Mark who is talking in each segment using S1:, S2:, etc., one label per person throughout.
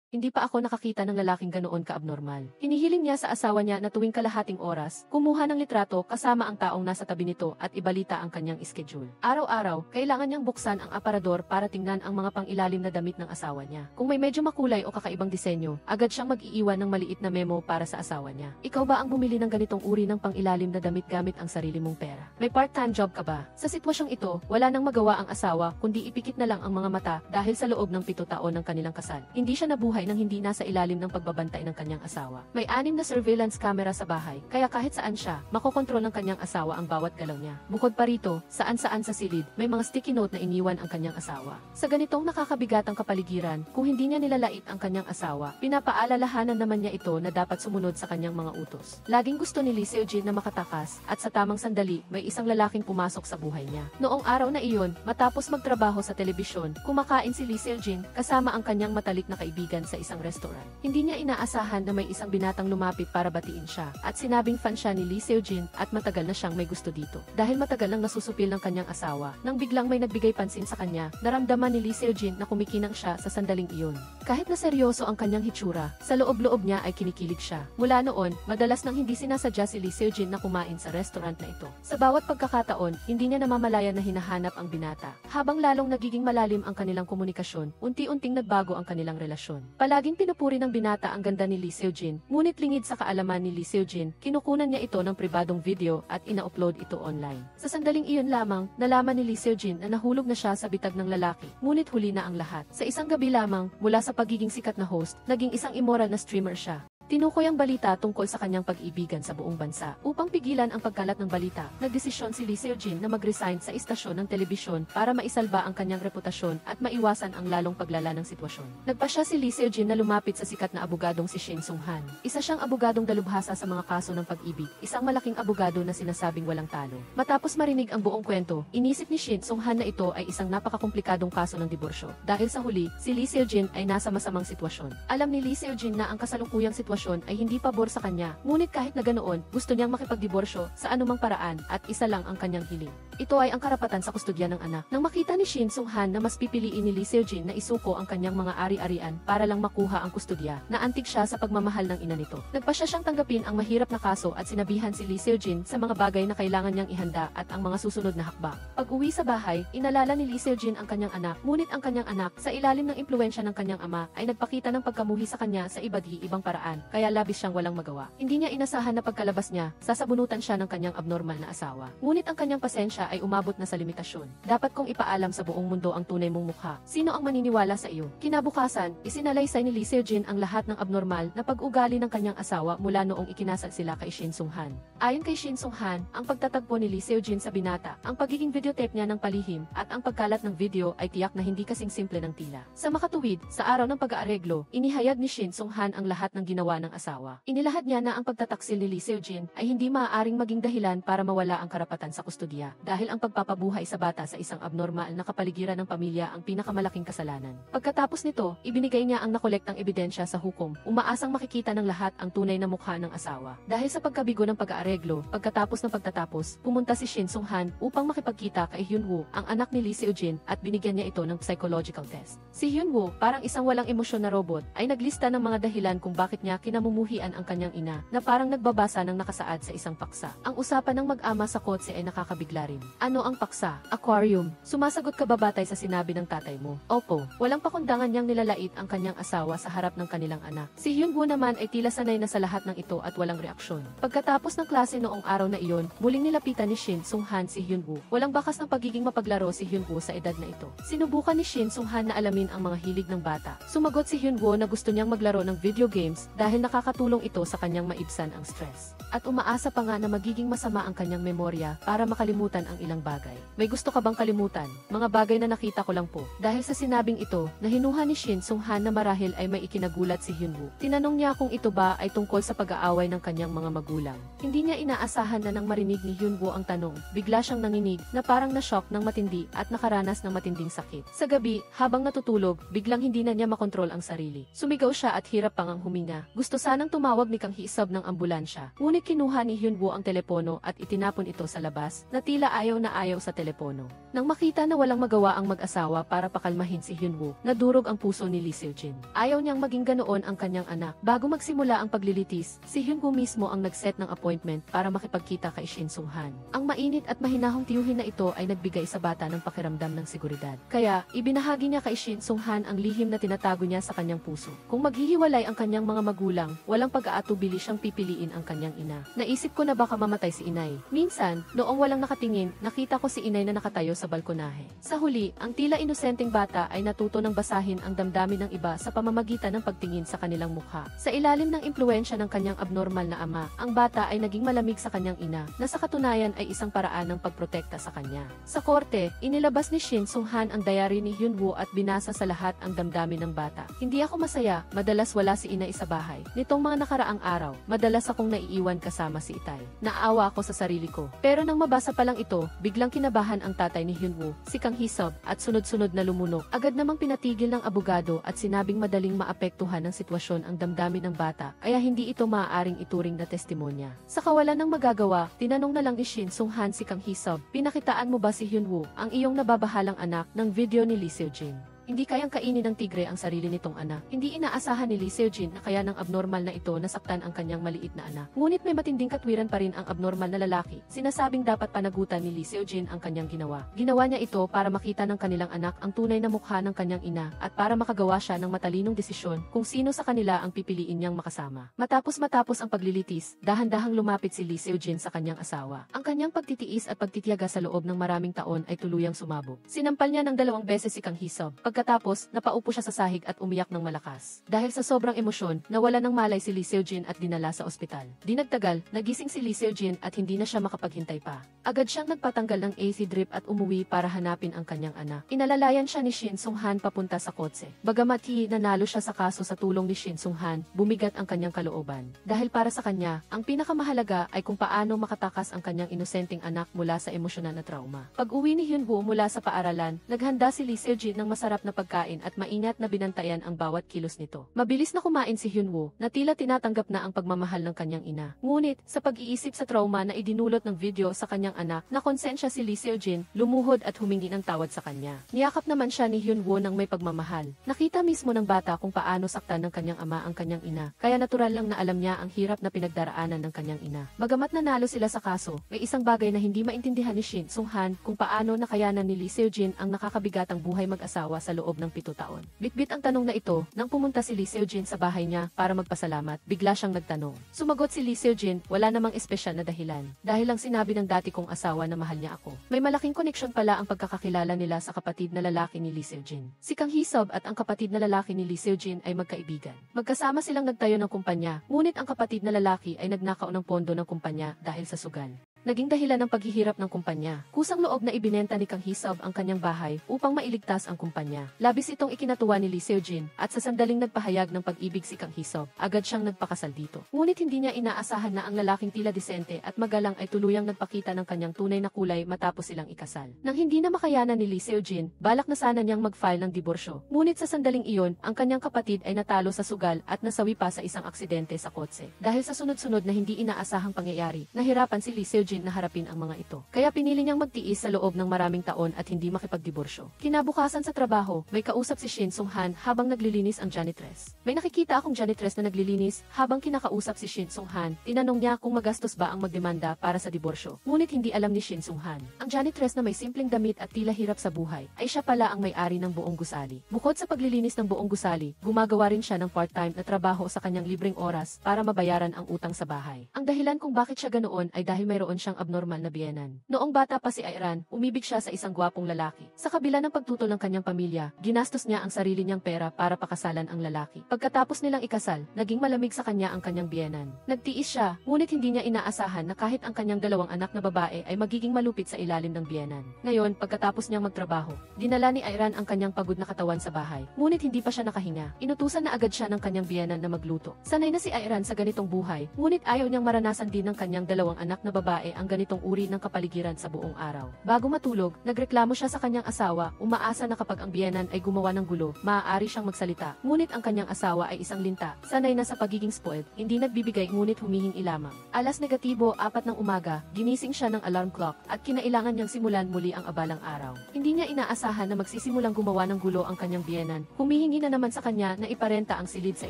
S1: Hindi pa ako nakakita ng lalaking ganoon ka-abnormal. Hinihiling niya sa asawa niya na tuwing kalahating oras, kumuha ng litrato kasama ang taong nasa tabi nito at ibalita ang kanyang schedule. Araw-araw, kailangan niyang buksan ang aparador para tingnan ang mga pang-ilalim na damit ng asawa niya. Kung may medyo makulay o kakaibang disenyo, agad siyang mag-iiwan ng maliit na memo para sa asawa niya. Ikaw ba ang bumili ng ganitong uri ng pang-ilalim na damit gamit ang sarili mong pera? May part-time job ka ba? Sa sitwasyong ito, wala nang magawa ang asawa kundi ipikit na lang ang mga mata dahil sa loob ng 7 taon ng kanilang kasal. Hindi siya nabuhay nang hindi nasa ilalim ng pagbabantay ng kanyang asawa. May 6 na surveillance camera sa bahay, kaya kahit saan siya, makokontrol ng kanyang asawa ang bawat galaw niya. Bukod pa rito, saan-saan sa silid, may mga sticky note na iniwan ang kanyang asawa. Sa ganitong nakakabigatang kapaligiran, kung hindi niya nilalait ang kanyang asawa, pinapaalalahanan naman niya ito na dapat sumunod sa kanyang mga utos. Laging gusto ni Lee Seo-jin na makatakas, at sa tamang sandali, may isang lalaking pumasok sa buhay niya. Noong araw na iyon, matapos magtrabaho sa telebisyon, kumakain si Lee Seo-jin kasama ang kanyang matalik na kaibigan sa isang restaurant. Hindi niya inaasahan na may isang binatang lumapit para batiin siya, at sinabing fan siya ni Lee Seo-jin at matagal na siyang may gusto dito. Dahil matagal nang nasusupil ng kanyang asawa, nang biglang may nagbigay pansin sa kanya, naramdaman ni Lee Seo-jin na kumikinang siya sa sandaling iyon. Kahit na seryoso ang kanyang hitsura, sa loob-loob niya ay kinikilig siya. Mula noon, madalas nang hindi sinasadya si Lee Seo-jin na kumain sa restaurant na ito. Sa bawat pagkakataon, hindi niya namamalayan na hinahanap ang binata. Habang lalong nagiging malalim ang kanilang komunikasyon, unti-unting nagbago ang kanilang relasyon. Palaging pinupuri ng binata ang ganda ni Lee Seo-jin, ngunit lingid sa kaalaman ni Lee Seo-jin, kinukunan niya ito ng pribadong video at ina-upload ito online. Sa sandaling iyon lamang, nalaman ni Lee Seo-jin na nahulog na siya sa bitag ng lalaki, ngunit huli na ang lahat. Sa isang gabi lamang, mula sa pagiging sikat na host, naging isang immoral na streamer siya. Tinukoy ang balita tungkol sa kanyang pag-ibigan sa buong bansa. Upang pigilan ang pagkalat ng balita, nagdesisyon si Lee Seo-jin na mag-resign sa istasyon ng telebisyon para maisalba ang kanyang reputasyon at maiwasan ang lalong paglala ng sitwasyon. Nagpasya si Lee Seo-jin na lumapit sa sikat na abogadong si Shin Sung-han. Isa siyang abogadong dalubhasa sa mga kaso ng pag-ibig, isang malaking abogado na sinasabing walang talo. Matapos marinig ang buong kwento, inisip ni Shin Sung-han na ito ay isang napakakomplikadong kaso ng diborsyo. Dahil sa huli, si Lee Seo-jin ay nasa masamang sitwasyon. Alam ni Lee Seo-jin na ang kasalukuyang sitwasyon ay hindi pabor sa kanya, ngunit kahit na ganoon, gusto niyang makipagdiborsyo sa anumang paraan at isa lang ang kanyang hiling. Ito ay ang karapatan sa kustodya ng anak. Nang makita ni Shin Sung-han na mas pipiliin ni Lee Seo-jin na isuko ang kanyang mga ari-arian para lang makuha ang kustodya, naantig siya sa pagmamahal ng ina nito. Nagpasya siyang tanggapin ang mahirap na kaso at sinabihan si Lee Seo-jin sa mga bagay na kailangan niyang ihanda at ang mga susunod na hakbang. Pag-uwi sa bahay, inalala ni Lee Seo-jin ang kanyang anak, ngunit ang kanyang anak, sa ilalim ng impluwensya ng kanyang ama, ay nagpakita ng pagkamuhi sa kanya sa iba't ibang paraan, kaya labis siyang walang magawa. Hindi niya inasahan na pagkalabas niya, sasabunutan siya ng kanyang abnormal na asawa. Ngunit ang kanyang pasensya ay umabot na sa limitasyon. Dapat kong ipaalam sa buong mundo ang tunay mong mukha. Sino ang maniniwala sa iyo? Kinabukasan, isinalaysay ni Lee Seo-jin ang lahat ng abnormal na pag-ugali ng kanyang asawa mula noong ikinasal sila kay Shin Sung-han. Ayon kay Shin Sung-han, ang pagtatagpo ni Lee Seo-jin sa binata, ang pagiging videotape niya ng palihim, at ang pagkalat ng video ay tiyak na hindi kasing simple ng tila. Sa makatuwid, sa araw ng pag-aareglo, inihayag ni Shin Sung-han ang lahat ng ginawa ng asawa. Inilahad niya na ang pagtataksil ni Lee Seo-jin ay hindi maaaring maging dahilan para mawala ang karapatan sa kustodya, dahil ang pagpapabuhay sa bata sa isang abnormal na kapaligiran ng pamilya ang pinakamalaking kasalanan. Pagkatapos nito, ibinigay niya ang nakolektang ebidensya sa hukom, umaasang makikita ng lahat ang tunay na mukha ng asawa. Dahil sa pagkabigo ng pag-aareglo, pagkatapos ng pagtatapos, pumunta si Shin Sung-han upang makipagkita kay Hyun-woo, ang anak ni Lee Seo-jin, at binigyan niya ito ng psychological test. Si Hyun-woo, parang isang walang emosyon na robot, ay naglista ng mga dahilan kung bakit niya kinamumuhian ang kanyang ina, na parang nagbabasa ng nakasaad sa isang paksa. Ang usapan ng mag-ama sa kotse ay nakakabigla rin. Ano ang paksa? Aquarium. Sumasagot ka ba batay sa sinabi ng tatay mo? Opo. Walang pakundangan niyang nilalait ang kanyang asawa sa harap ng kanilang anak. Si Hyun-woo naman ay tila sanay na sa lahat ng ito at walang reaksyon. Pagkatapos ng klase noong araw na iyon, muling nilapitan ni Shin Sung-han si Hyun-woo. Walang bakas ng pagiging mapaglaro si Hyun-woo sa edad na ito. Sinubukan ni Shin Sung-han na alamin ang mga hilig ng bata. Sumagot si Hyun-woo na gusto niyang maglaro ng video games dahil nakakatulong ito sa kanyang maibsan ang stress. At umaasa pa nga na magiging masama ang kanyang memorya para makalimutan ang ilang bagay. May gusto ka bang kalimutan? Mga bagay na nakita ko lang po. Dahil sa sinabing ito, nahinuha ni Shin Sung-han na marahil ay may ikinagulat si Hyun-woo. Tinanong niya kung ito ba ay tungkol sa pag-aaway ng kanyang mga magulang. Hindi niya inaasahan na nang marinig ni Hyun-woo ang tanong, bigla siyang nanginig na parang na-shock ng matindi at nakaranas ng matinding sakit. Sa gabi, habang natutulog, biglang hindi na niya makontrol ang sarili. Sumigaw siya at hirap pang ang huminga. Gusto sanang tumawag ni Kang Hee-sub ng ambulansya, ngunit kinuha ni Hyunwoo ang telepono at itinapon ito sa labas, na tila ayaw na ayaw sa telepono. Nang makita na walang magawa ang mag-asawa para pakalmahin si Hyunwoo, nadurog ang puso ni Lee Seul-jin. Ayaw niyang maging ganoon ang kanyang anak. Bago magsimula ang paglilitis, si Hyunwoo mismo ang nag-set ng appointment para makipagkita kay Shin Sung-han. Ang mainit at mahinahong tiyuhin na ito ay nagbigay sa bata ng pakiramdam ng seguridad. Kaya, ibinahagi niya kay Shin Sung-han ang lihim na tinatago niya sa kanyang puso. Kung maghihiwalay ang kanyang mga magulang, walang pag-aatubili siyang pipiliin ang kanyang ina. Naisip ko na baka mamatay si inay. Minsan, noong walang nakatingin, nakita ko si inay na nakatayo sa balkonahe. Sa huli, ang tila inosenteng bata ay natuto ng basahin ang damdamin ng iba sa pamamagitan ng pagtingin sa kanilang mukha. Sa ilalim ng impluwensya ng kanyang abnormal na ama, ang bata ay naging malamig sa kanyang ina, na sa katunayan ay isang paraan ng pagprotekta sa kanya. Sa korte, inilabas ni Shin Sung-han ang diary ni Hyunwoo at binasa sa lahat ang damdamin ng bata. Hindi ako masaya, madalas wala si inay sa bahay. Nitong mga nakaraang araw, madalas akong naiiwan kasama si itay. Naawa ako sa sarili ko. Pero nang mabasa pa lang ito, biglang kinabahan ang tatay ni Hyunwoo, si Kang Hee-sub, at sunod-sunod na lumunok. Agad namang pinatigil ng abogado at sinabing madaling maapektuhan ng sitwasyon ang damdamin ng bata, kaya hindi ito maaaring ituring na testimonya. Sa kawalan ng magagawa, tinanong na lang ni Shin Sung-han si Kang Hee-sub, "Pinakitaan mo ba si Hyunwoo, ang iyong nababahalang anak, ng video ni Lee Seul-jin?" Hindi kayang kainin ng tigre ang sarili nitong anak. Hindi inaasahan ni Lee Seul-jin na kaya ng abnormal na ito nasaktan ang kanyang maliit na anak. Ngunit may matinding katwiran pa rin ang abnormal na lalaki. Sinasabing dapat panagutan ni Lee Seul-jin ang kanyang ginawa. Ginawa niya ito para makita ng kanilang anak ang tunay na mukha ng kanyang ina at para makagawa siya ng matalinong desisyon kung sino sa kanila ang pipiliin niyang makasama. Matapos ang paglilitis, dahan-dahang lumapit si Lee Seul-jin sa kanyang asawa. Ang kanyang pagtitiis at pagtitiyaga sa loob ng maraming taon ay tuluyang sumabog. Sinampal niya ng 2 beses si Kang Hee-sub. Pagkatapos, napaupo siya sa sahig at umiyak ng malakas. Dahil sa sobrang emosyon, nawala ng malay si Lee Seul-jin at dinala sa ospital. Di nagtagal, nagising si Lee Seul-jin at hindi na siya makapaghintay pa. Agad siyang nagpatanggal ng AC drip at umuwi para hanapin ang kanyang anak. Inalalayan siya ni Shin Sung-han papunta sa kotse. Bagamat nanalo siya sa kaso sa tulong ni Shin Sung-han, bumigat ang kanyang kalooban. Dahil para sa kanya, ang pinakamahalaga ay kung paano makatakas ang kanyang inosenteng anak mula sa emosyonal na trauma. Pag-uwi ni Hyunwoo mula sa paaralan, naghanda si Lee Seul-jin ng masarap na pagkain at maingat na binantayan ang bawat kilos nito. Mabilis na kumain si Hyunwoo, na tila tinatanggap na ang pagmamahal ng kanyang ina. Ngunit, sa pag-iisip sa trauma na idinulot ng video sa kanyang anak, nakonsensya si Lee Seul-jin, lumuhod at humingi ng tawad sa kanya. Niyakap naman siya ni Hyunwoo ng may pagmamahal. Nakita mismo ng bata kung paano saktan ng kanyang ama ang kanyang ina, kaya natural lang na alam niya ang hirap na pinagdaraanan ng kanyang ina. Bagamat nanalo sila sa kaso, may isang bagay na hindi maintindihan ni Shin Sung-han kung paano nakayanan ni Lee Seul-jin ang nakakabigatang buhay mag-asawa sa loob ng 7 taon. Bitbit ang tanong na ito, nang pumunta si Lee Seul-jin sa bahay niya para magpasalamat, bigla siyang nagtanong. Sumagot si Lee Seul-jin, wala namang espesyal na dahilan. Dahil lang sinabi ng dati kong asawa na mahal niya ako. May malaking koneksyon pala ang pagkakakilala nila sa kapatid na lalaki ni Lee Seul-jin. Si Kang Hee-sub at ang kapatid na lalaki ni Lee Seul-jin ay magkaibigan. Magkasama silang nagtayo ng kumpanya, ngunit ang kapatid na lalaki ay nagnakaw ng pondo ng kumpanya dahil sa sugal. Naging dahilan ng paghihirap ng kumpanya. Kusang loob na ibinenta ni Kang Hee-sub ang kanyang bahay upang mailigtas ang kumpanya. Labis itong ikinatuwa ni Lee Seul-jin at sa sandaling nagpahayag ng pag-ibig si Kang Hee-sub, agad siyang nagpakasal dito. Ngunit hindi niya inaasahan na ang lalaking tila disente at magalang ay tuluyang nagpakita ng kanyang tunay na kulay matapos silang ikasal. Nang hindi na makayanan ni Lee Seul-jin, balak na sana niyang mag-file ng diborsyo. Ngunit sa sandaling iyon, ang kanyang kapatid ay natalo sa sugal at nasawi pa sa isang aksidente sa kotse. Dahil sa sunod-sunod na hindi inaasahang pangyayari, nahirapan si Lee Seul-jin na harapin ang mga ito. Kaya pinili niyang magtiis sa loob ng maraming taon at hindi makipagdiborsyo. Kinabukasan sa trabaho, may kausap si Shin Sung-han habang naglilinis ang janitress. May nakikita akong janitress na naglilinis habang kinakausap si Shin Sung-han. Tinanong niya kung magastos ba ang magdemanda para sa diborsyo. Ngunit hindi alam ni Shin Sung-han. Ang janitress na may simpleng damit at tila hirap sa buhay, ay siya pala ang may-ari ng buong gusali. Bukod sa paglilinis ng buong gusali, gumagawa rin siya ng part-time na trabaho sa kanyang libreng oras para mabayaran ang utang sa bahay. Ang dahilan kung bakit siya ganoon ay dahil mayroon siyang abnormal na biyenan. Noong bata pa si Airan, umibig siya sa isang gwapong lalaki. Sa kabila ng pagtutol ng kanyang pamilya, ginastos niya ang sarili niyang pera para pakasalan ang lalaki. Pagkatapos nilang ikasal, naging malamig sa kanya ang kanyang biyenan. Nagtiis siya, ngunit hindi niya inaasahan na kahit ang kanyang 2 anak na babae ay magiging malupit sa ilalim ng biyenan. Ngayon, pagkatapos niyang magtrabaho, dinala ni Airan ang kanyang pagod na katawan sa bahay. Ngunit hindi pa siya nakahinga. Inutusan na agad siya ng kanyang biyenan na magluto. Sanay na si Airan sa ganitong buhay, ngunit ayaw niyang maranasan din ng kanyang 2 anak na babae babae ang ganitong uri ng kapaligiran sa buong araw. Bago matulog, nagreklamo siya sa kanyang asawa, umaasa na kapag ang biyenan ay gumawa ng gulo, maaari siyang magsalita. Ngunit ang kanyang asawa ay isang linta, sanay na sa pagiging spoiled, hindi nagbibigay ngunit humihingi lamang. Alas negatibo, 4 ng umaga, ginising siya ng alarm clock at kinailangan niyang simulan muli ang abalang araw. Hindi niya inaasahan na magsisimulang gumawa ng gulo ang kanyang biyenan. Humihingi na naman sa kanya na iparenta ang silid sa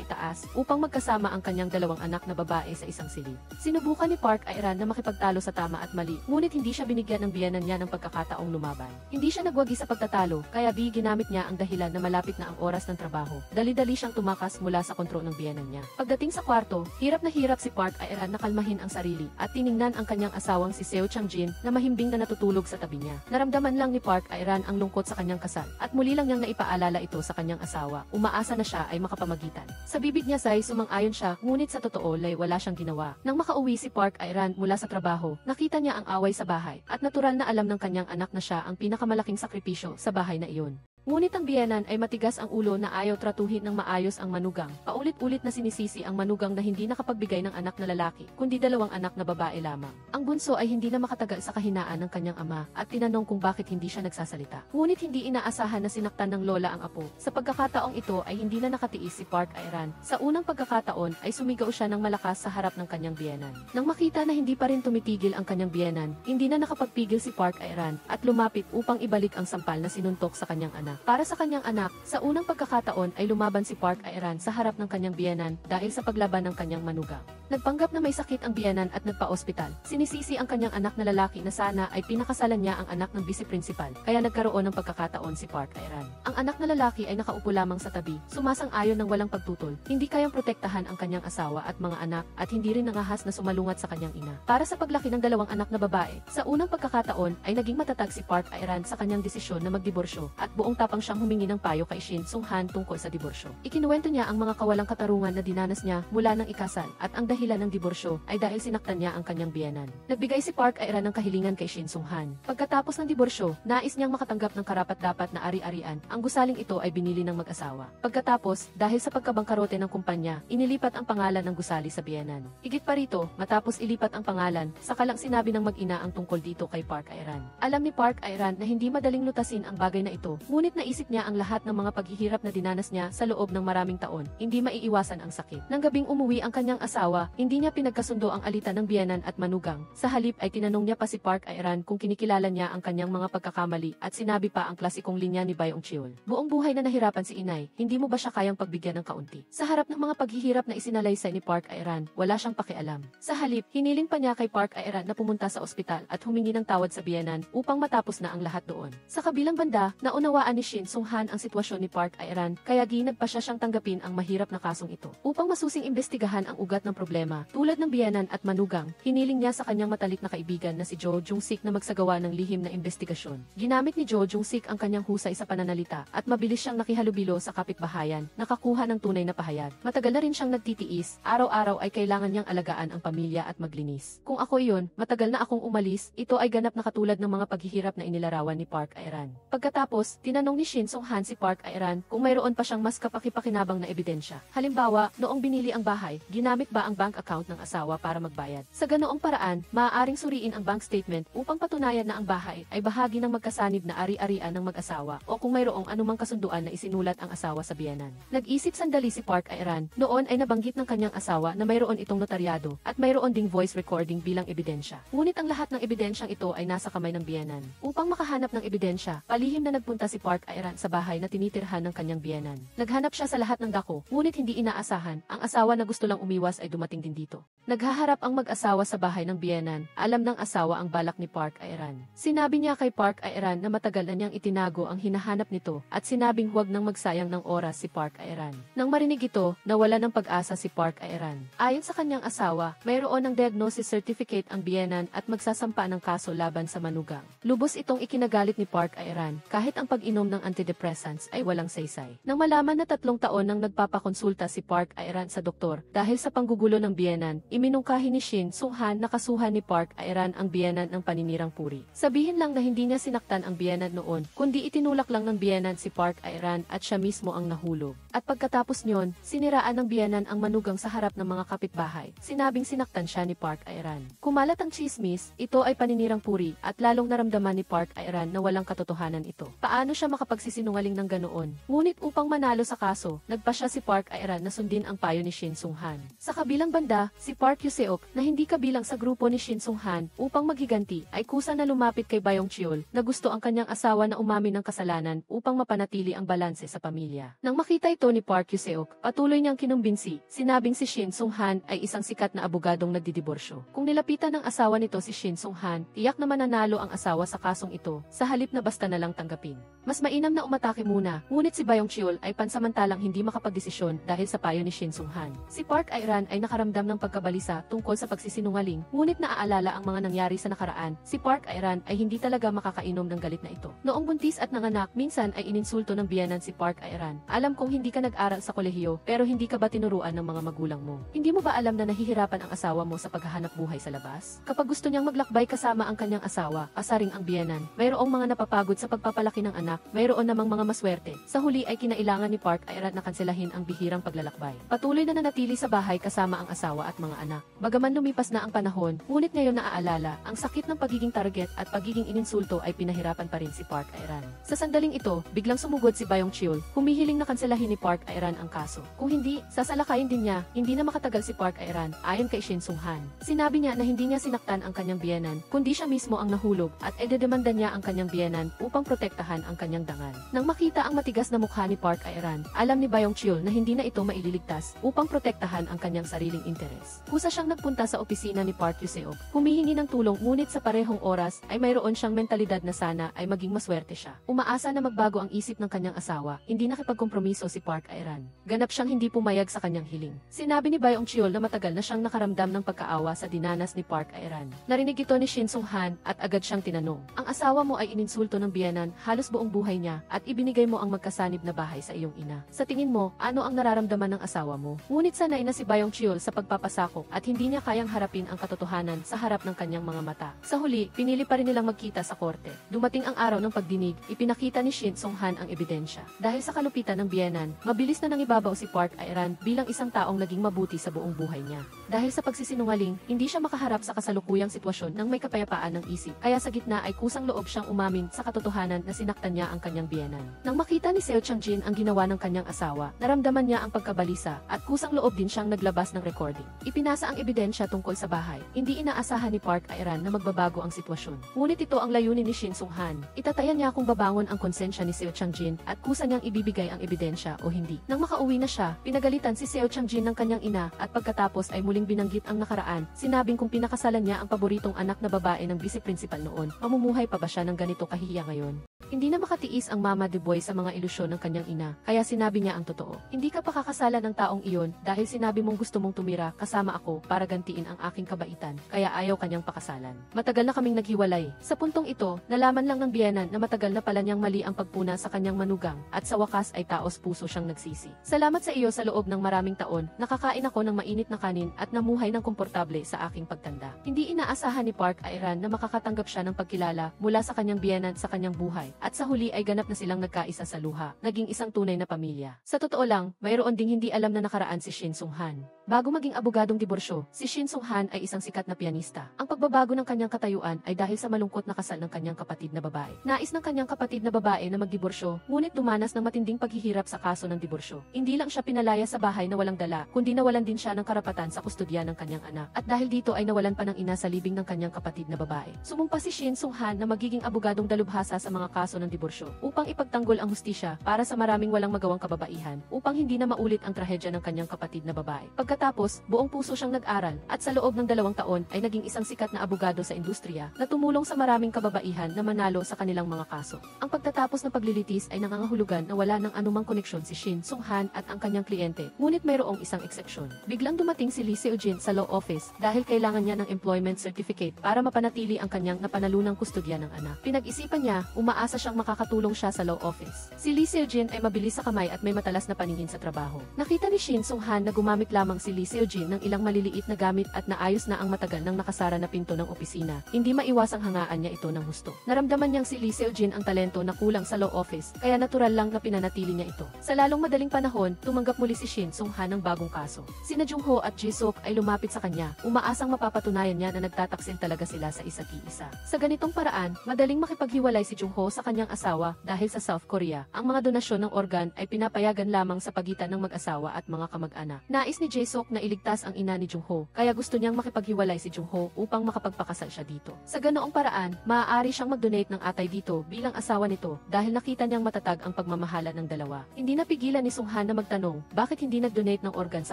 S1: itaas upang magkasama ang kanyang 2 anak na babae sa isang silid. Sinubukan ni Park Airan na makipagtalo sa tama at mali, ngunit hindi siya binigyan ng biyenan niya ng pagkakataong lumaban. Hindi siya nagwagi sa pagtatalo, kaya ginamit niya ang dahilan na malapit na ang oras ng trabaho. Dali-dali siyang tumakas mula sa kontrol ng biyenan niya. Pagdating sa kwarto, hirap na hirap si Park Airan na kalmahin ang sarili at tiningnan ang kanyang asawang si Seo Chang-jin na mahimbing na natutulog sa tabi niya. Naramdaman lang ni Park Airan ang lungkot sa kanyang kasal at muli lang niyang naipaalala ito sa kanyang asawa. Umaasa na siya ay makapamagitan. Sa bibig niya ay sumang-ayon siya, ngunit sa totoo ay wala siyang ginawa. Nang makauwi si Park Airan mula sa trabaho, nakita niya ang away sa bahay at natural na alam ng kanyang anak na siya ang pinakamalaking sakripisyo sa bahay na iyon. Ngunit ang biyenan ay matigas ang ulo na ayaw tratuhin ng maayos ang manugang. Paulit-ulit na sinisisi ang manugang na hindi nakapagbigay ng anak na lalaki, kundi 2 anak na babae lamang. Ang bunso ay hindi na makatagal sa kahinaan ng kanyang ama at tinanong kung bakit hindi siya nagsasalita. Ngunit hindi inaasahan na sinaktan ng lola ang apo. Sa pagkakataong ito ay hindi na nakatiis si Park Airan. Sa unang pagkakataon ay sumigaw siya ng malakas sa harap ng kanyang biyenan. Nang makita na hindi pa rin tumitigil ang kanyang biyenan, hindi na nakapagpigil si Park Airan at lumapit upang ibalik ang sampal na sinuntok sa kanyang anak. Para sa kanyang anak, sa unang pagkakataon ay lumaban si Park Airan sa harap ng kanyang biyenan dahil sa paglaban ng kanyang manugang. Nagpanggap na may sakit ang biyenan at nagpa-ospital. Sinisisi ang kanyang anak na lalaki na sana ay pinakasalan niya ang anak ng vice-principal, kaya nagkaroon ng pagkakataon si Park Airan. Ang anak na lalaki ay nakaupo lamang sa tabi, sumasang-ayon ng walang pagtutol, hindi kayang protektahan ang kanyang asawa at mga anak at hindi rin nangahas na sumalungat sa kanyang ina. Para sa paglaki ng 2 anak na babae, sa unang pagkakataon ay naging matatag si Park Airan sa kanyang desisyon na magdiborsyo at buong tapang siyang humingi ng payo kay Shin Sung-han tungkol sa diborsyo. Ikinuwento niya ang mga kawalang katarungan na dinanas niya mula ng ikasal at ang dahilan ng diborsyo ay dahil sinaktan niya ang kanyang biyenan. Nagbigay si Park Airan ng kahilingan kay Shin Sung-han. Pagkatapos ng diborsyo, nais niyang makatanggap ng karapat-dapat na ari-arian. Ang gusaling ito ay binili ng mag-asawa. Pagkatapos, dahil sa pagkabangkarote ng kumpanya, inilipat ang pangalan ng gusali sa biyenan. Higit pa rito, matapos ilipat ang pangalan, saka lang sinabi ng mag-ina ang tungkol dito kay Park Airan. Alam ni Park Airan na hindi madaling lutasin ang bagay na ito, ngunit naisip niya ang lahat ng mga paghihirap na dinanas niya sa loob ng maraming taon, hindi maiiwasan ang sakit. Nang gabing umuwi ang kanyang asawa, hindi niya pinagkasundo ang alitan ng biyenan at manugang. Sa halip ay tinanong niya pa si Park Airan kung kinikilala niya ang kanyang mga pagkakamali at sinabi pa ang klasikong linya ni Byung Cheol. Buong buhay na nahirapan si inay, hindi mo ba siya kayang pagbigyan ng kaunti? Sa harap ng mga paghihirap na isinalaysay ni Park Airan, wala siyang pakialam. Sa halip, hiniling pa niya kay Park Airan na pumunta sa ospital at humingi ng tawad sa biyenan upang matapos na ang lahat doon. Sa kabilang banda, naunawaan ni Shin Sung-han ang sitwasyon ni Park Airan, kaya ginagpa siya siyang tanggapin ang mahirap na kasong ito. Upang masusing imbestigahan ang ugat ng problema, tulad ng biyenan at manugang, hiniling niya sa kanyang matalik na kaibigan na si Jo Jung-sik na magsagawa ng lihim na investigasyon. Ginamit ni Jo Jung-sik ang kanyang husay sa pananalita at mabilis siyang nakihalubilo sa kapitbahayan, nakakuha ng tunay na pahayag. Matagal na rin siyang nagtitiis, araw-araw ay kailangan niyang alagaan ang pamilya at maglinis. Kung ako iyon, matagal na akong umalis, ito ay ganap na katulad ng mga paghihirap na inilarawan ni Park Airan. Pagkatapos, tinanong ni Shin Sung-han si Park Airan kung mayroon pa siyang mas kapaki-pakinabang na ebidensya. Halimbawa, noong binili ang bahay, ginamit ba ang bank account ng asawa para magbayad? Sa ganoong paraan, maaaring suriin ang bank statement upang patunayan na ang bahay ay bahagi ng magkasanib na ari-arian ng mag-asawa o kung mayroong anumang kasunduan na isinulat ang asawa sa biyenan. Nag-isip sandali si Park Airan, noon ay nabanggit ng kanyang asawa na mayroon itong notaryado at mayroon ding voice recording bilang ebidensya. Ngunit ang lahat ng ebidensyang ito ay nasa kamay ng biyenan. Upang makahanap ng ebidensya, palihim na nagpunta si Park Airan sa bahay na tinitirhan ng kanyang biyenan. Naghanap siya sa lahat ng dako, ngunit hindi inaasahan, ang asawa na gusto lang umiwas ay dumating din dito. Naghaharap ang mag-asawa sa bahay ng biyenan, alam ng asawa ang balak ni Park Airan. Sinabi niya kay Park Airan na matagal na niyang itinago ang hinahanap nito at sinabing huwag nang magsayang ng oras si Park Airan. Nang marinig ito, nawala ng pag-asa si Park Airan. Ayon sa kanyang asawa, mayroon ng diagnosis certificate ang biyenan at magsasampa ng kaso laban sa manugang. Lubos itong ikinagalit ni Park Airan, kahit ang pag-inom ng antidepressants ay walang saysay. Nang malaman na 3 taon nang nagpapakonsulta si Park Ae-ran sa doktor dahil sa panggugulo ng biyenan, iminungkahi ni Shin Sung-han na kasuhan ni Park Ae-ran ang biyenan ng paninirang puri. Sabihin lang na hindi niya sinaktan ang biyenan noon, kundi itinulak lang ng biyenan si Park Ae-ran at siya mismo ang nahulog. At pagkatapos niyon, siniraan ng biyenan ang manugang sa harap ng mga kapitbahay. Sinabing sinaktan siya ni Park Ae-ran. Kumalat ang chismis, ito ay paninirang puri at lalong naramdaman ni Park Ae-ran na walang katotohanan ito. Paano siya makapagsisinungaling ng ganoon? Ngunit upang manalo sa kaso, nagpa siya si Park Ae-ran na sundin ang payo ni Shin Sung-han. Sa kabilang banda, si Park Yoo-seok na hindi kabilang sa grupo ni Shin Sung-han upang maghiganti ay kusa na lumapit kay Bayong Cheol na gusto ang kanyang asawa na umamin ng kasalanan upang mapanatili ang balanse sa pamilya. Nang makita ito ni Park Yoo-seok, patuloy niyang kinumbinsi, sinabing si Shin Sung-han ay isang sikat na abogadong nagdidiborsyo. Kung nilapitan ng asawa nito si Shin Sung-han, tiyak na mananalo ang asawa sa kasong ito, sa halip na basta na lang tanggapin. Mas mainam na umatake muna, ngunit si Bayong Cheol ay pansamantalang hindi makapagdesisyon dahil sa payo ni Shin Sung-han. Si Park Ae-ran ay nakaramdam ng pagkabalisa tungkol sa pagsisinungaling, ngunit naaalala ang mga nangyari sa nakaraan. Si Park Ae-ran ay hindi talaga makakainom ng galit na ito. Noong buntis at nanganak, minsan ay ininsulto ng biyenan si Park Ae-ran. Alam kong hindi ka nag-aral sa kolehiyo, pero hindi ka ba tinuruan ng mga magulang mo? Hindi mo ba alam na nahihirapan ang asawa mo sa paghahanap buhay sa labas? Kapag gusto niyang maglakbay kasama ang kanyang asawa, asaring ang biyenan, mayroong mga napapagod sa pagpapalaki ng anak, mayroon namang mga maswerte. Sa huli ay kinailangan ni Park Ae-ran na kanselahin ang bihirang paglalakbay. Patuloy na nanatili sa bahay kasama ang asawa at mga anak. Bagaman lumipas na ang panahon, ngunit ngayon naaalala, ang sakit ng pagiging target at pagiging ininsulto ay pinahirapan pa rin si Park Ae-ran. Sa sandaling ito, biglang sumugod si Bayong Cheol, humihiling na kanselahin ni Park Ae-ran ang kaso. Kung hindi, sasalakayin din niya, hindi na makatagal si Park Ae-ran, ayon kay Shin Sung-han. Sinabi niya na hindi niya sinaktan ang kanyang biyenan, kundi siya mismo ang nahulog at ededemanda niya ang kanyang biyenan upang protektahan ang kanyang dangal. Nang makita ang matigas na mukha ni Park Ae-ran, alam ni Bayong Cheol na hindi na ito maililigtas upang protektahan ang kanyang sariling interes. Kusa siyang nagpunta sa opisina ni Park Yoo-seok, humihingi ng tulong ngunit sa parehong oras ay mayroon siyang mentalidad na sana ay maging maswerte siya. Umaasa na magbago ang isip ng kanyang asawa, hindi nakipagkompromiso si Park Ae-ran. Ganap siyang hindi pumayag sa kanyang hiling. Sinabi ni Bayong Cheol na matagal na siyang nakaramdam ng pagkaawa sa dinanas ni Park Ae-ran. Narinig ito ni Shin Sung-han at agad siyang tinanong, ang asawa mo ay ininsulto ng biyenan halos buong buhay niya at ibinigay mo ang magkasanib na bahay sa iyong ina. Sa tingin mo, ano ang nararamdaman ng asawa mo? Ngunit sanay na si Bayong Cheol sa pagpapasakop at hindi niya kayang harapin ang katotohanan sa harap ng kanyang mga mata. Sa huli, pinili pa rin nilang magkita sa korte. Dumating ang araw ng pagdinig, ipinakita ni Shin Sung-han ang ebidensya. Dahil sa kalupitan ng biyenan, mabilis na nangibabaw si Park Ae-ran bilang isang taong naging mabuti sa buong buhay niya. Dahil sa pagsisinungaling, hindi siya makaharap sa kasalukuyang sitwasyon ng may kapayapaan ng isip. Kaya sa gitna ay kusang loob siyang umamin sa katotohanan na sinaktan niya ang kanyang biyenan. Nang makita ni Seo Chang-jin ang ginawa ng kanyang asawa, naramdaman niya ang pagkabalisa at kusang loob din siyang naglabas ng recording. Ipinasa ang ebidensya tungkol sa bahay. Hindi inaasahan ni Park Ae-ran na magbabago ang sitwasyon. Ngunit ito ang layunin ni Shin Sung-han. Itatayan niya kung babangon ang konsensya ni Seo Chang-jin at kusa niyang ibibigay ang ebidensya o hindi. Nang makauwi na siya, pinagalitan si Seo Chang-jin ng kanyang ina at pagkatapos ay muling binanggit ang nakaraan. Sinabing kung pinakasalan niya ang paboritong anak na babae ng vice-principal noon, mamumuhay pa ba siya ng ganito kahihiya ngayon? Hindi na makatiis ang Mama Deboy sa mga ilusyon ng kanyang ina, kaya sinabi niya ang totoo. Hindi ka pakakasalan ng taong iyon dahil sinabi mong gusto mong tumira kasama ako para gantiin ang aking kabaitan, kaya ayaw kanyang pakasalan. Matagal na kaming naghiwalay. Sa puntong ito, nalaman lang ng biyenan na matagal na pala niyang mali ang pagpuna sa kanyang manugang, at sa wakas ay taos puso siyang nagsisi. Salamat sa iyo sa loob ng maraming taon, nakakain ako ng mainit na kanin at namuhay ng komportable sa aking pagtanda. Hindi inaasahan ni Park Ae-ran na makakatanggap siya ng pagkilala mula sa kanyang biyenan sa kanyang buhay. At sa huli ay ganap na silang nagkaisa sa luha, naging isang tunay na pamilya. Sa totoo lang, mayroon ding hindi alam na nakaraan si Shin Sung-han. Bago maging abogadong diborsyo, si Shin Sung-han ay isang sikat na pianista. Ang pagbabago ng kanyang katayuan ay dahil sa malungkot na kasal ng kanyang kapatid na babae. Nais ng kanyang kapatid na babae na magdiborsyo, ngunit dumanas ng matinding paghihirap sa kaso ng diborsyo. Hindi lang siya pinalaya sa bahay na walang dala, kundi nawalan din siya ng karapatan sa kustodya ng kanyang anak. At dahil dito ay nawalan pa ng ina sa libing ng kanyang kapatid na babae. Sumumpa si Shin Sung-han na magiging abogadong dalubhasa sa mga kaso ng diborsyo upang ipagtanggol ang hustisya para sa maraming walang magawang kababaihan, upang hindi na maulit ang trahedya ng kanyang kapatid na babae. Pagkatapos Pagkatapos, buong puso siyang nag-aral at sa loob ng 2 taon ay naging isang sikat na abogado sa industriya na tumulong sa maraming kababaihan na manalo sa kanilang mga kaso. Ang pagtatapos ng paglilitis ay nangangahulugan na wala ng anumang koneksyon si Shin Sung-han at ang kanyang kliyente, ngunit mayroong isang eksepsyon. Biglang dumating si Lee Seo-jin sa law office dahil kailangan niya ng employment certificate para mapanatili ang kanyang napanalunang kustodya ng anak. Pinag-isipan niya, umaasa siyang makakatulong siya sa law office. Si Lee Seo-jin ay mabilis sa kamay at may matalas na paningin sa trabaho. Nakita ni Shin Sung-han na gumamit lamang si Lee Seo-jin ng ilang maliliit na gamit at naayos na ang matagal ng nakasara na pinto ng opisina. Hindi maiwasang hangaan niya ito ng husto. Naramdaman niyang si Lee Seo-jin ang talento na kulang sa law office, kaya natural lang na pinanatili niya ito. Sa lalong madaling panahon, tumanggap muli si Shin Sung-han ng bagong kaso. Sina Jung-ho at Ji-suk ay lumapit sa kanya, umaasang mapapatunayan niya na nagtataksil talaga sila sa isa't isa. Sa ganitong paraan, madaling makipaghiwalay si Jung-ho sa kanyang asawa dahil sa South Korea. Ang mga donasyon ng organ ay pinapayagan lamang sa pagitan ng mag-asawa at mga kamag-anak. Nais ni Ji-suk na iligtas ang ina ni Jung-ho, kaya gusto niyang makipaghiwalay si Jung-ho upang makapagpakasal siya dito. Sa ganoong paraan, maaari siyang mag-donate ng atay dito bilang asawa nito dahil nakita niyang matatag ang pagmamahala ng dalawa. Hindi napigilan ni Sung-han na magtanong, bakit hindi nag-donate ng organ sa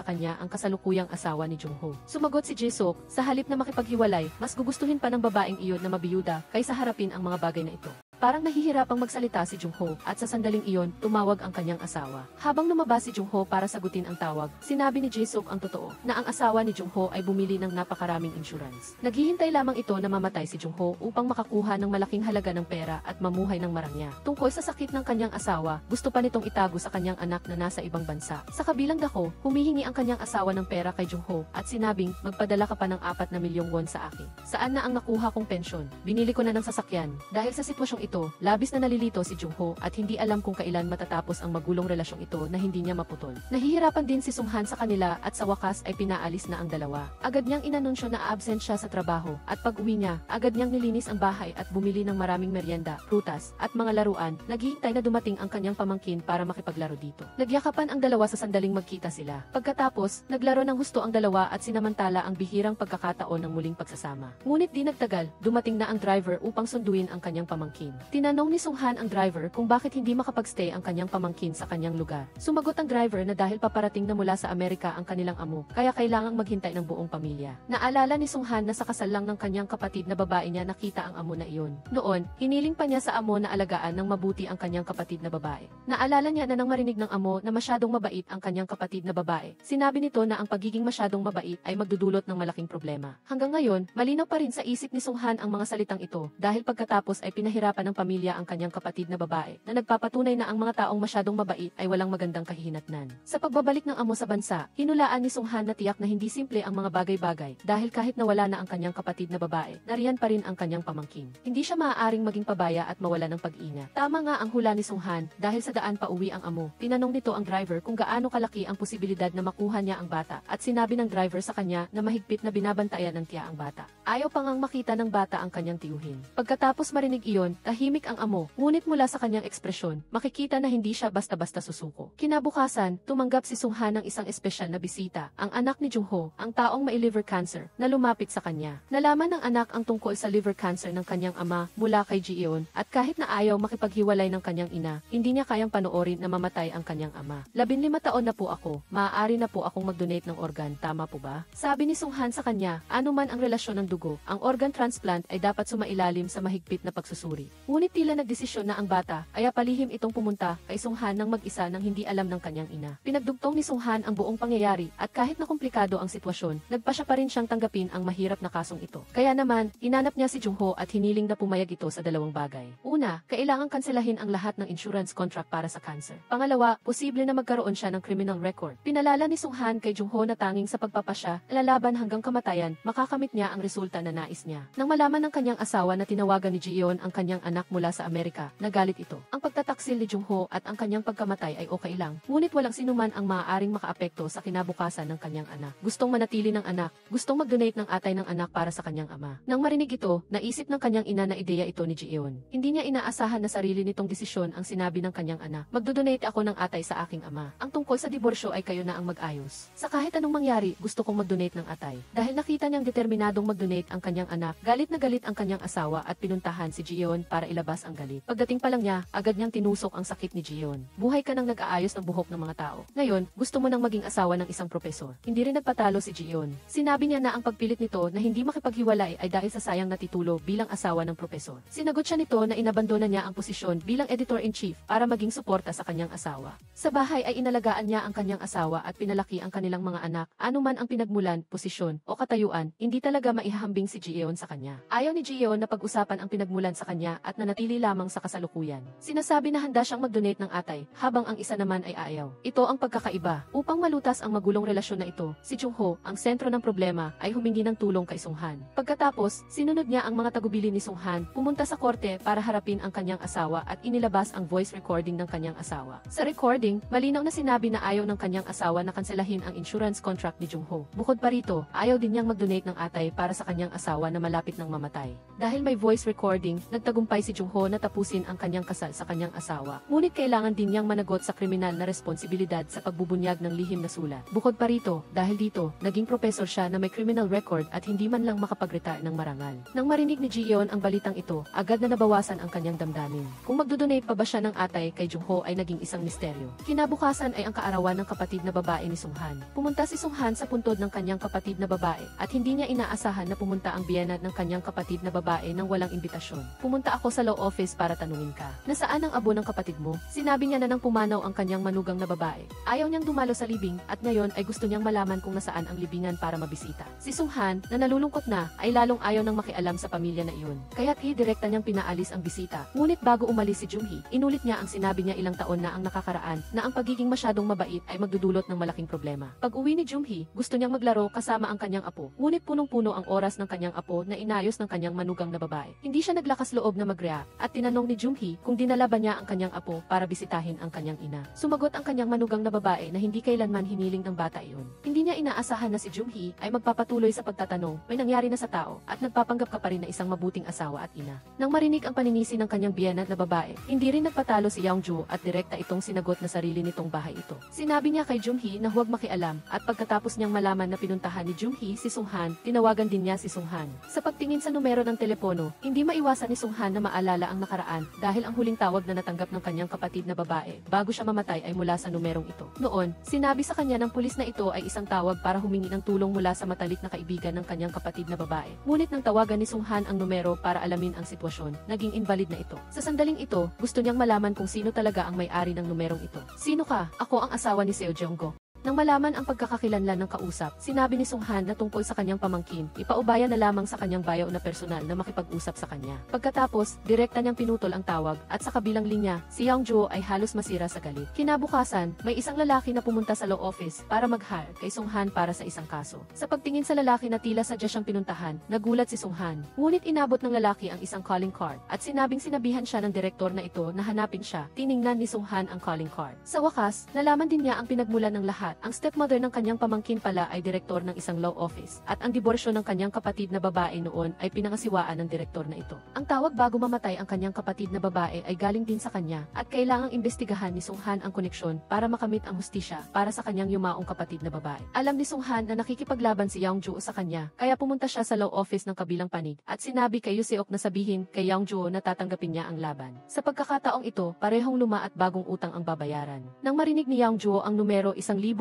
S1: kanya ang kasalukuyang asawa ni Jung-ho. Sumagot si Ji-suk, sa halip na makipaghiwalay, mas gugustuhin pa ng babaeng iyon na mabiyuda kaysa harapin ang mga bagay na ito. Parang nahihirapang magsalita si Jung-ho at sa sandaling iyon, tumawag ang kanyang asawa. Habang lumabas si Jung-ho para sagutin ang tawag, sinabi ni Ji-suk ang totoo, na ang asawa ni Jung-ho ay bumili ng napakaraming insurance. Naghihintay lamang ito na mamatay si Jung-ho upang makakuha ng malaking halaga ng pera at mamuhay ng marangya. Tungkol sa sakit ng kanyang asawa, gusto pa nitong itago sa kanyang anak na nasa ibang bansa. Sa kabilang dako, humihingi ang kanyang asawa ng pera kay Jung-ho at sinabing, magpadala ka pa ng 4 na milyong won sa akin. Saan na ang nakuha kong pensyon? Binili ko na ng sasakyan. Dahil sa sitwasyong ito, labis na nalilito si Jung-ho at hindi alam kung kailan matatapos ang magulong relasyong ito na hindi niya maputol. Nahihirapan din si Sung-han sa kanila at sa wakas ay pinaalis na ang dalawa. Agad niyang inanunsyo na absent siya sa trabaho at pag-uwi niya, agad niyang nilinis ang bahay at bumili ng maraming merienda, prutas at mga laruan. Naghihintay na dumating ang kanyang pamangkin para makipaglaro dito. Nagyakapan ang dalawa sa sandaling magkita sila. Pagkatapos, naglaro ng husto ang dalawa at sinamantala ang bihirang pagkakataon ng muling pagsasama. Ngunit di nagtagal, dumating na ang driver upang sunduin ang kanyang pamangkin. Tinanong ni Sung-han ang driver kung bakit hindi makapagstay ang kanyang pamangkin sa kanyang lugar. Sumagot ang driver na dahil paparating na mula sa Amerika ang kanilang amo, kaya kailangang maghintay ng buong pamilya. Naalala ni Sung-han na sa kasal lang ng kanyang kapatid na babae niya nakita ang amo na iyon. Noon, hiniling pa niya sa amo na alagaan ng mabuti ang kanyang kapatid na babae. Naalala niya na nang marinig ng amo na masyadong mabait ang kanyang kapatid na babae, sinabi nito na ang pagiging masyadong mabait ay magdudulot ng malaking problema. Hanggang ngayon, malinaw pa rin sa isip ni Sung-han ang mga salitang ito dahil pagkatapos ay pinahirapan ng pamilya ang kanyang kapatid na babae na nagpapatunay na ang mga taong masyadong mabait ay walang magandang kahihinatnan. Sa pagbabalik ng amo sa bansa, hinulaan ni Sung-han na tiyak na hindi simple ang mga bagay-bagay dahil kahit nawala na ang kanyang kapatid na babae, nariyan pa rin ang kanyang pamangkin. Hindi siya maaaring maging pabaya at mawala ng pag-ingat. Tama nga ang hula ni Sung-han dahil sa daan pa uwi ang amo. Tinanong nito ang driver kung gaano kalaki ang posibilidad na makuha niya ang bata at sinabi ng driver sa kanya na mahigpit na binabantayan ng tiya ang bata. Ayaw pa ngang makita ng bata ang kanyang tiyuhin. Pagkatapos marinig iyon, tahimik ang amo. Ngunit mula sa kanyang ekspresyon, makikita na hindi siya basta-basta susuko. Kinabukasan, tumanggap si Sung-han ng isang espesyal na bisita, ang anak ni Jung-ho, ang taong may liver cancer, na lumapit sa kanya. Nalaman ng anak ang tungkol sa liver cancer ng kanyang ama mula kay Ji-eon, at kahit na ayaw makipaghiwalay ng kanyang ina, hindi niya kayang panoorin na mamatay ang kanyang ama. 15 taon na po ako, maaari na po akong mag-donate ng organ, tama po ba? Sabi ni Sung-han sa kanya, anuman ang relasyon ng dugo, ang organ transplant ay dapat sumailalim sa mahigpit na pagsusuri. Ngunit tila nagdesisyon na ang bata, kaya palihim itong pumunta kay Sung-han ng mag-isa nang hindi alam ng kanyang ina. Pinagdugtong ni Sung-han ang buong pangyayari at kahit na komplikado ang sitwasyon, nagpasya pa rin siyang tanggapin ang mahirap na kasong ito. Kaya naman, inanap niya si Jung-ho at hiniling na pumayag ito sa dalawang bagay. Una, kailangang kanselahin ang lahat ng insurance contract para sa cancer. Pangalawa, posible na magkaroon siya ng criminal record. Pinalala ni Sung-han kay Jung-ho na tanging sa pagpapasya, lalaban hanggang kamatayan, makakamit niya ang resulta na nais niya. Nang malaman ng kanyang asawa na tinawagan ni Ji-eon ang kanyang anak mula sa Amerika, nagalit ito. Ang pagtataksil ni Jung-ho at ang kanyang pagkamatay ay okay lang, ngunit walang sinuman ang maaaring makaapekto sa kinabukasan ng kanyang anak. Gustong manatili ng anak, gustong mag-donate ng atay ng anak para sa kanyang ama. Nang marinig ito, naisip ng kanyang ina na ideya ito ni Ji-eon. Hindi niya inaasahan na sarili nitong desisyon ang sinabi ng kanyang anak. Magdodonate ako ng atay sa aking ama. Ang tungkol sa diborsyo ay kayo na ang mag-ayos. Sa kahit anong mangyari, gusto kong mag-donate ng atay. Dahil nakita niyang determinadong mag-donate ang kanyang anak, galit na galit ang kanyang asawa at pinuntahan si Ji-eon para para ilabas ang galit. Pagdating pa lang niya, agad niyang tinusok ang sakit ni Jiyeon. Buhay ka nang nag-aayos ng buhok ng mga tao. Ngayon, gusto mo nang maging asawa ng isang propesor. Hindi rin nagpatalo si Jiyeon. Sinabi niya na ang pagpilit nito na hindi makipaghiwalay ay dahil sa sayang na titulo bilang asawa ng propesor. Sinagot siya nito na inabandona niya ang posisyon bilang editor-in-chief para maging suporta sa kanyang asawa. Sa bahay ay inalagaan niya ang kanyang asawa at pinalaki ang kanilang mga anak. Anuman ang pinagmulan, posisyon o katayuan, hindi talaga maihahambing si Jiyeon sa kanya. Ayaw ni Jiyeon na pag-usapan ang pinagmulan sa kanya at nanatili lamang sa kasalukuyan. Sinasabi na handa siyang mag-donate ng atay, habang ang isa naman ay ayaw. Ito ang pagkakaiba. Upang malutas ang magulong relasyon na ito, si Jung-ho, ang sentro ng problema, ay humingi ng tulong kay Sung-han. Pagkatapos, sinunod niya ang mga tagubilin ni Sung-han, pumunta sa korte para harapin ang kanyang asawa at inilabas ang voice recording ng kanyang asawa. Sa recording, malinaw na sinabi na ayaw ng kanyang asawa na kanselahin ang insurance contract ni Jung-ho. Bukod pa rito, ayaw din niyang mag-donate ng atay para sa kanyang asawa na malapit ng mamatay. Dahil may voice recording, nagtagumpay si Jung-ho na tapusin ang kanyang kasal sa kanyang asawa. Ngunit kailangan din niyang managot sa kriminal na responsibilidad sa pagbubunyag ng lihim na sulat. Bukod pa rito, dahil dito, naging professor siya na may criminal record at hindi man lang makapag-retire ng marangal. Nang marinig ni Jiyeon ang balitang ito, agad na nabawasan ang kanyang damdamin. Kung magdodonate pa ba siya ng atay kay Jung-ho ay naging isang misteryo. Kinabukasan ay ang kaarawan ng kapatid na babae ni Sung-han. Pumunta si Sung-han sa puntod ng kanyang kapatid na babae at hindi niya inaasahan na pumunta ang biyena ng kanyang kapatid na babae nang walang imbitasyon. Pumunta ako sa law office para tanungin ka. Nasaan ang abo ng kapatid mo? Sinabi niya na nang pumanaw ang kanyang manugang na babae. Ayaw niyang dumalo sa libing at ngayon ay gusto niyang malaman kung nasaan ang libingan para mabisita. Si Sung-han, na nalulungkot na, ay lalong ayaw nang makialam sa pamilya na iyon. Kaya't direkta niyang pinaalis ang bisita. Ngunit bago umalis si Jung-hee, inulit niya ang sinabi niya ilang taon na ang nakakaraan na ang pagiging masyadong mabait ay magdudulot ng malaking problema. Pag-uwi ni Jung-hee, gusto niyang maglaro kasama ang kanyang apo. Ngunit punong-puno ang oras ng kanyang apo na inayos ng kanyang manugang na babae. Hindi siya naglakas loob na mag-react at tinanong ni Jung-hee kung dinala ba niya ang kanyang apo para bisitahin ang kanyang ina. Sumagot ang kanyang manugang na babae na hindi kailanman hiniling ng bata iyon. Hindi niya inaasahan na si Jung-hee ay magpapatuloy sa pagtatanong, may nangyari na sa tao at nagpapanggap ka pa rin na isang mabuting asawa at ina. Nang marinig ang paninisi ng kanyang biyena na babae, hindi rin nagpatalo si Yeongju at direkta itong sinagot na sarili nitong bahay ito. Sinabi niya kay Jung-hee na huwag makialam at pagkatapos niyang malaman na pinuntahan ni Jung-hee si Sung-han, tinawagan din niya si Sung-han. Sa pagtingin sa numero ng telepono, hindi maiwasan ni Sung-han na maalala ang nakaraan dahil ang huling tawag na natanggap ng kanyang kapatid na babae bago siya mamatay ay mula sa numerong ito. Noon, sinabi sa kanya ng pulis na ito ay isang tawag para humingi ng tulong mula sa matalik na kaibigan ng kanyang kapatid na babae. Ngunit nang tawagan ni Sung-han ang numero para alamin ang sitwasyon, naging invalid na ito. Sa sandaling ito, gusto niyang malaman kung sino talaga ang may-ari ng numerong ito. Sino ka? Ako ang asawa ni Seo Jeong-go. Nang malaman ang pagkakakilanlan ng kausap, sinabi ni Sung-han na tungkol sa kanyang pamangkin, ipaubaya na lamang sa kanyang bayaw na personal na makipag-usap sa kanya. Pagkatapos, direkta niyang pinutol ang tawag at sa kabilang linya, si Yeongjo ay halos masira sa galit. Kinabukasan, may isang lalaki na pumunta sa law office para mag-hire kay Sung-han para sa isang kaso. Sa pagtingin sa lalaki na tila sadya siyang pinuntahan, nagulat si Sung-han. Ngunit inabot ng lalaki ang isang calling card at sinabing sinabihan siya ng direktor na ito na hanapin siya. Tiningnan ni Sung-han ang calling card. Sa wakas, nalaman din niya ang pinagmulan ng lahat. Ang stepmother ng kanyang pamangkin pala ay direktor ng isang law office at ang diborsyo ng kanyang kapatid na babae noon ay pinangasiwaan ng direktor na ito. Ang tawag bago mamatay ang kanyang kapatid na babae ay galing din sa kanya at kailangang imbestigahan ni Sung-han ang koneksyon para makamit ang hustisya para sa kanyang yumaong kapatid na babae. Alam ni Sung-han na nakikipaglaban si Yeongjo sa kanya kaya pumunta siya sa law office ng kabilang panig at sinabi kay Yuseok na sabihin kay Yeongjo na tatanggapin niya ang laban. Sa pagkakataong ito, parehong luma at bagong utang ang babayaran. Nang marinig ni Yeongjo ang numero 1,225,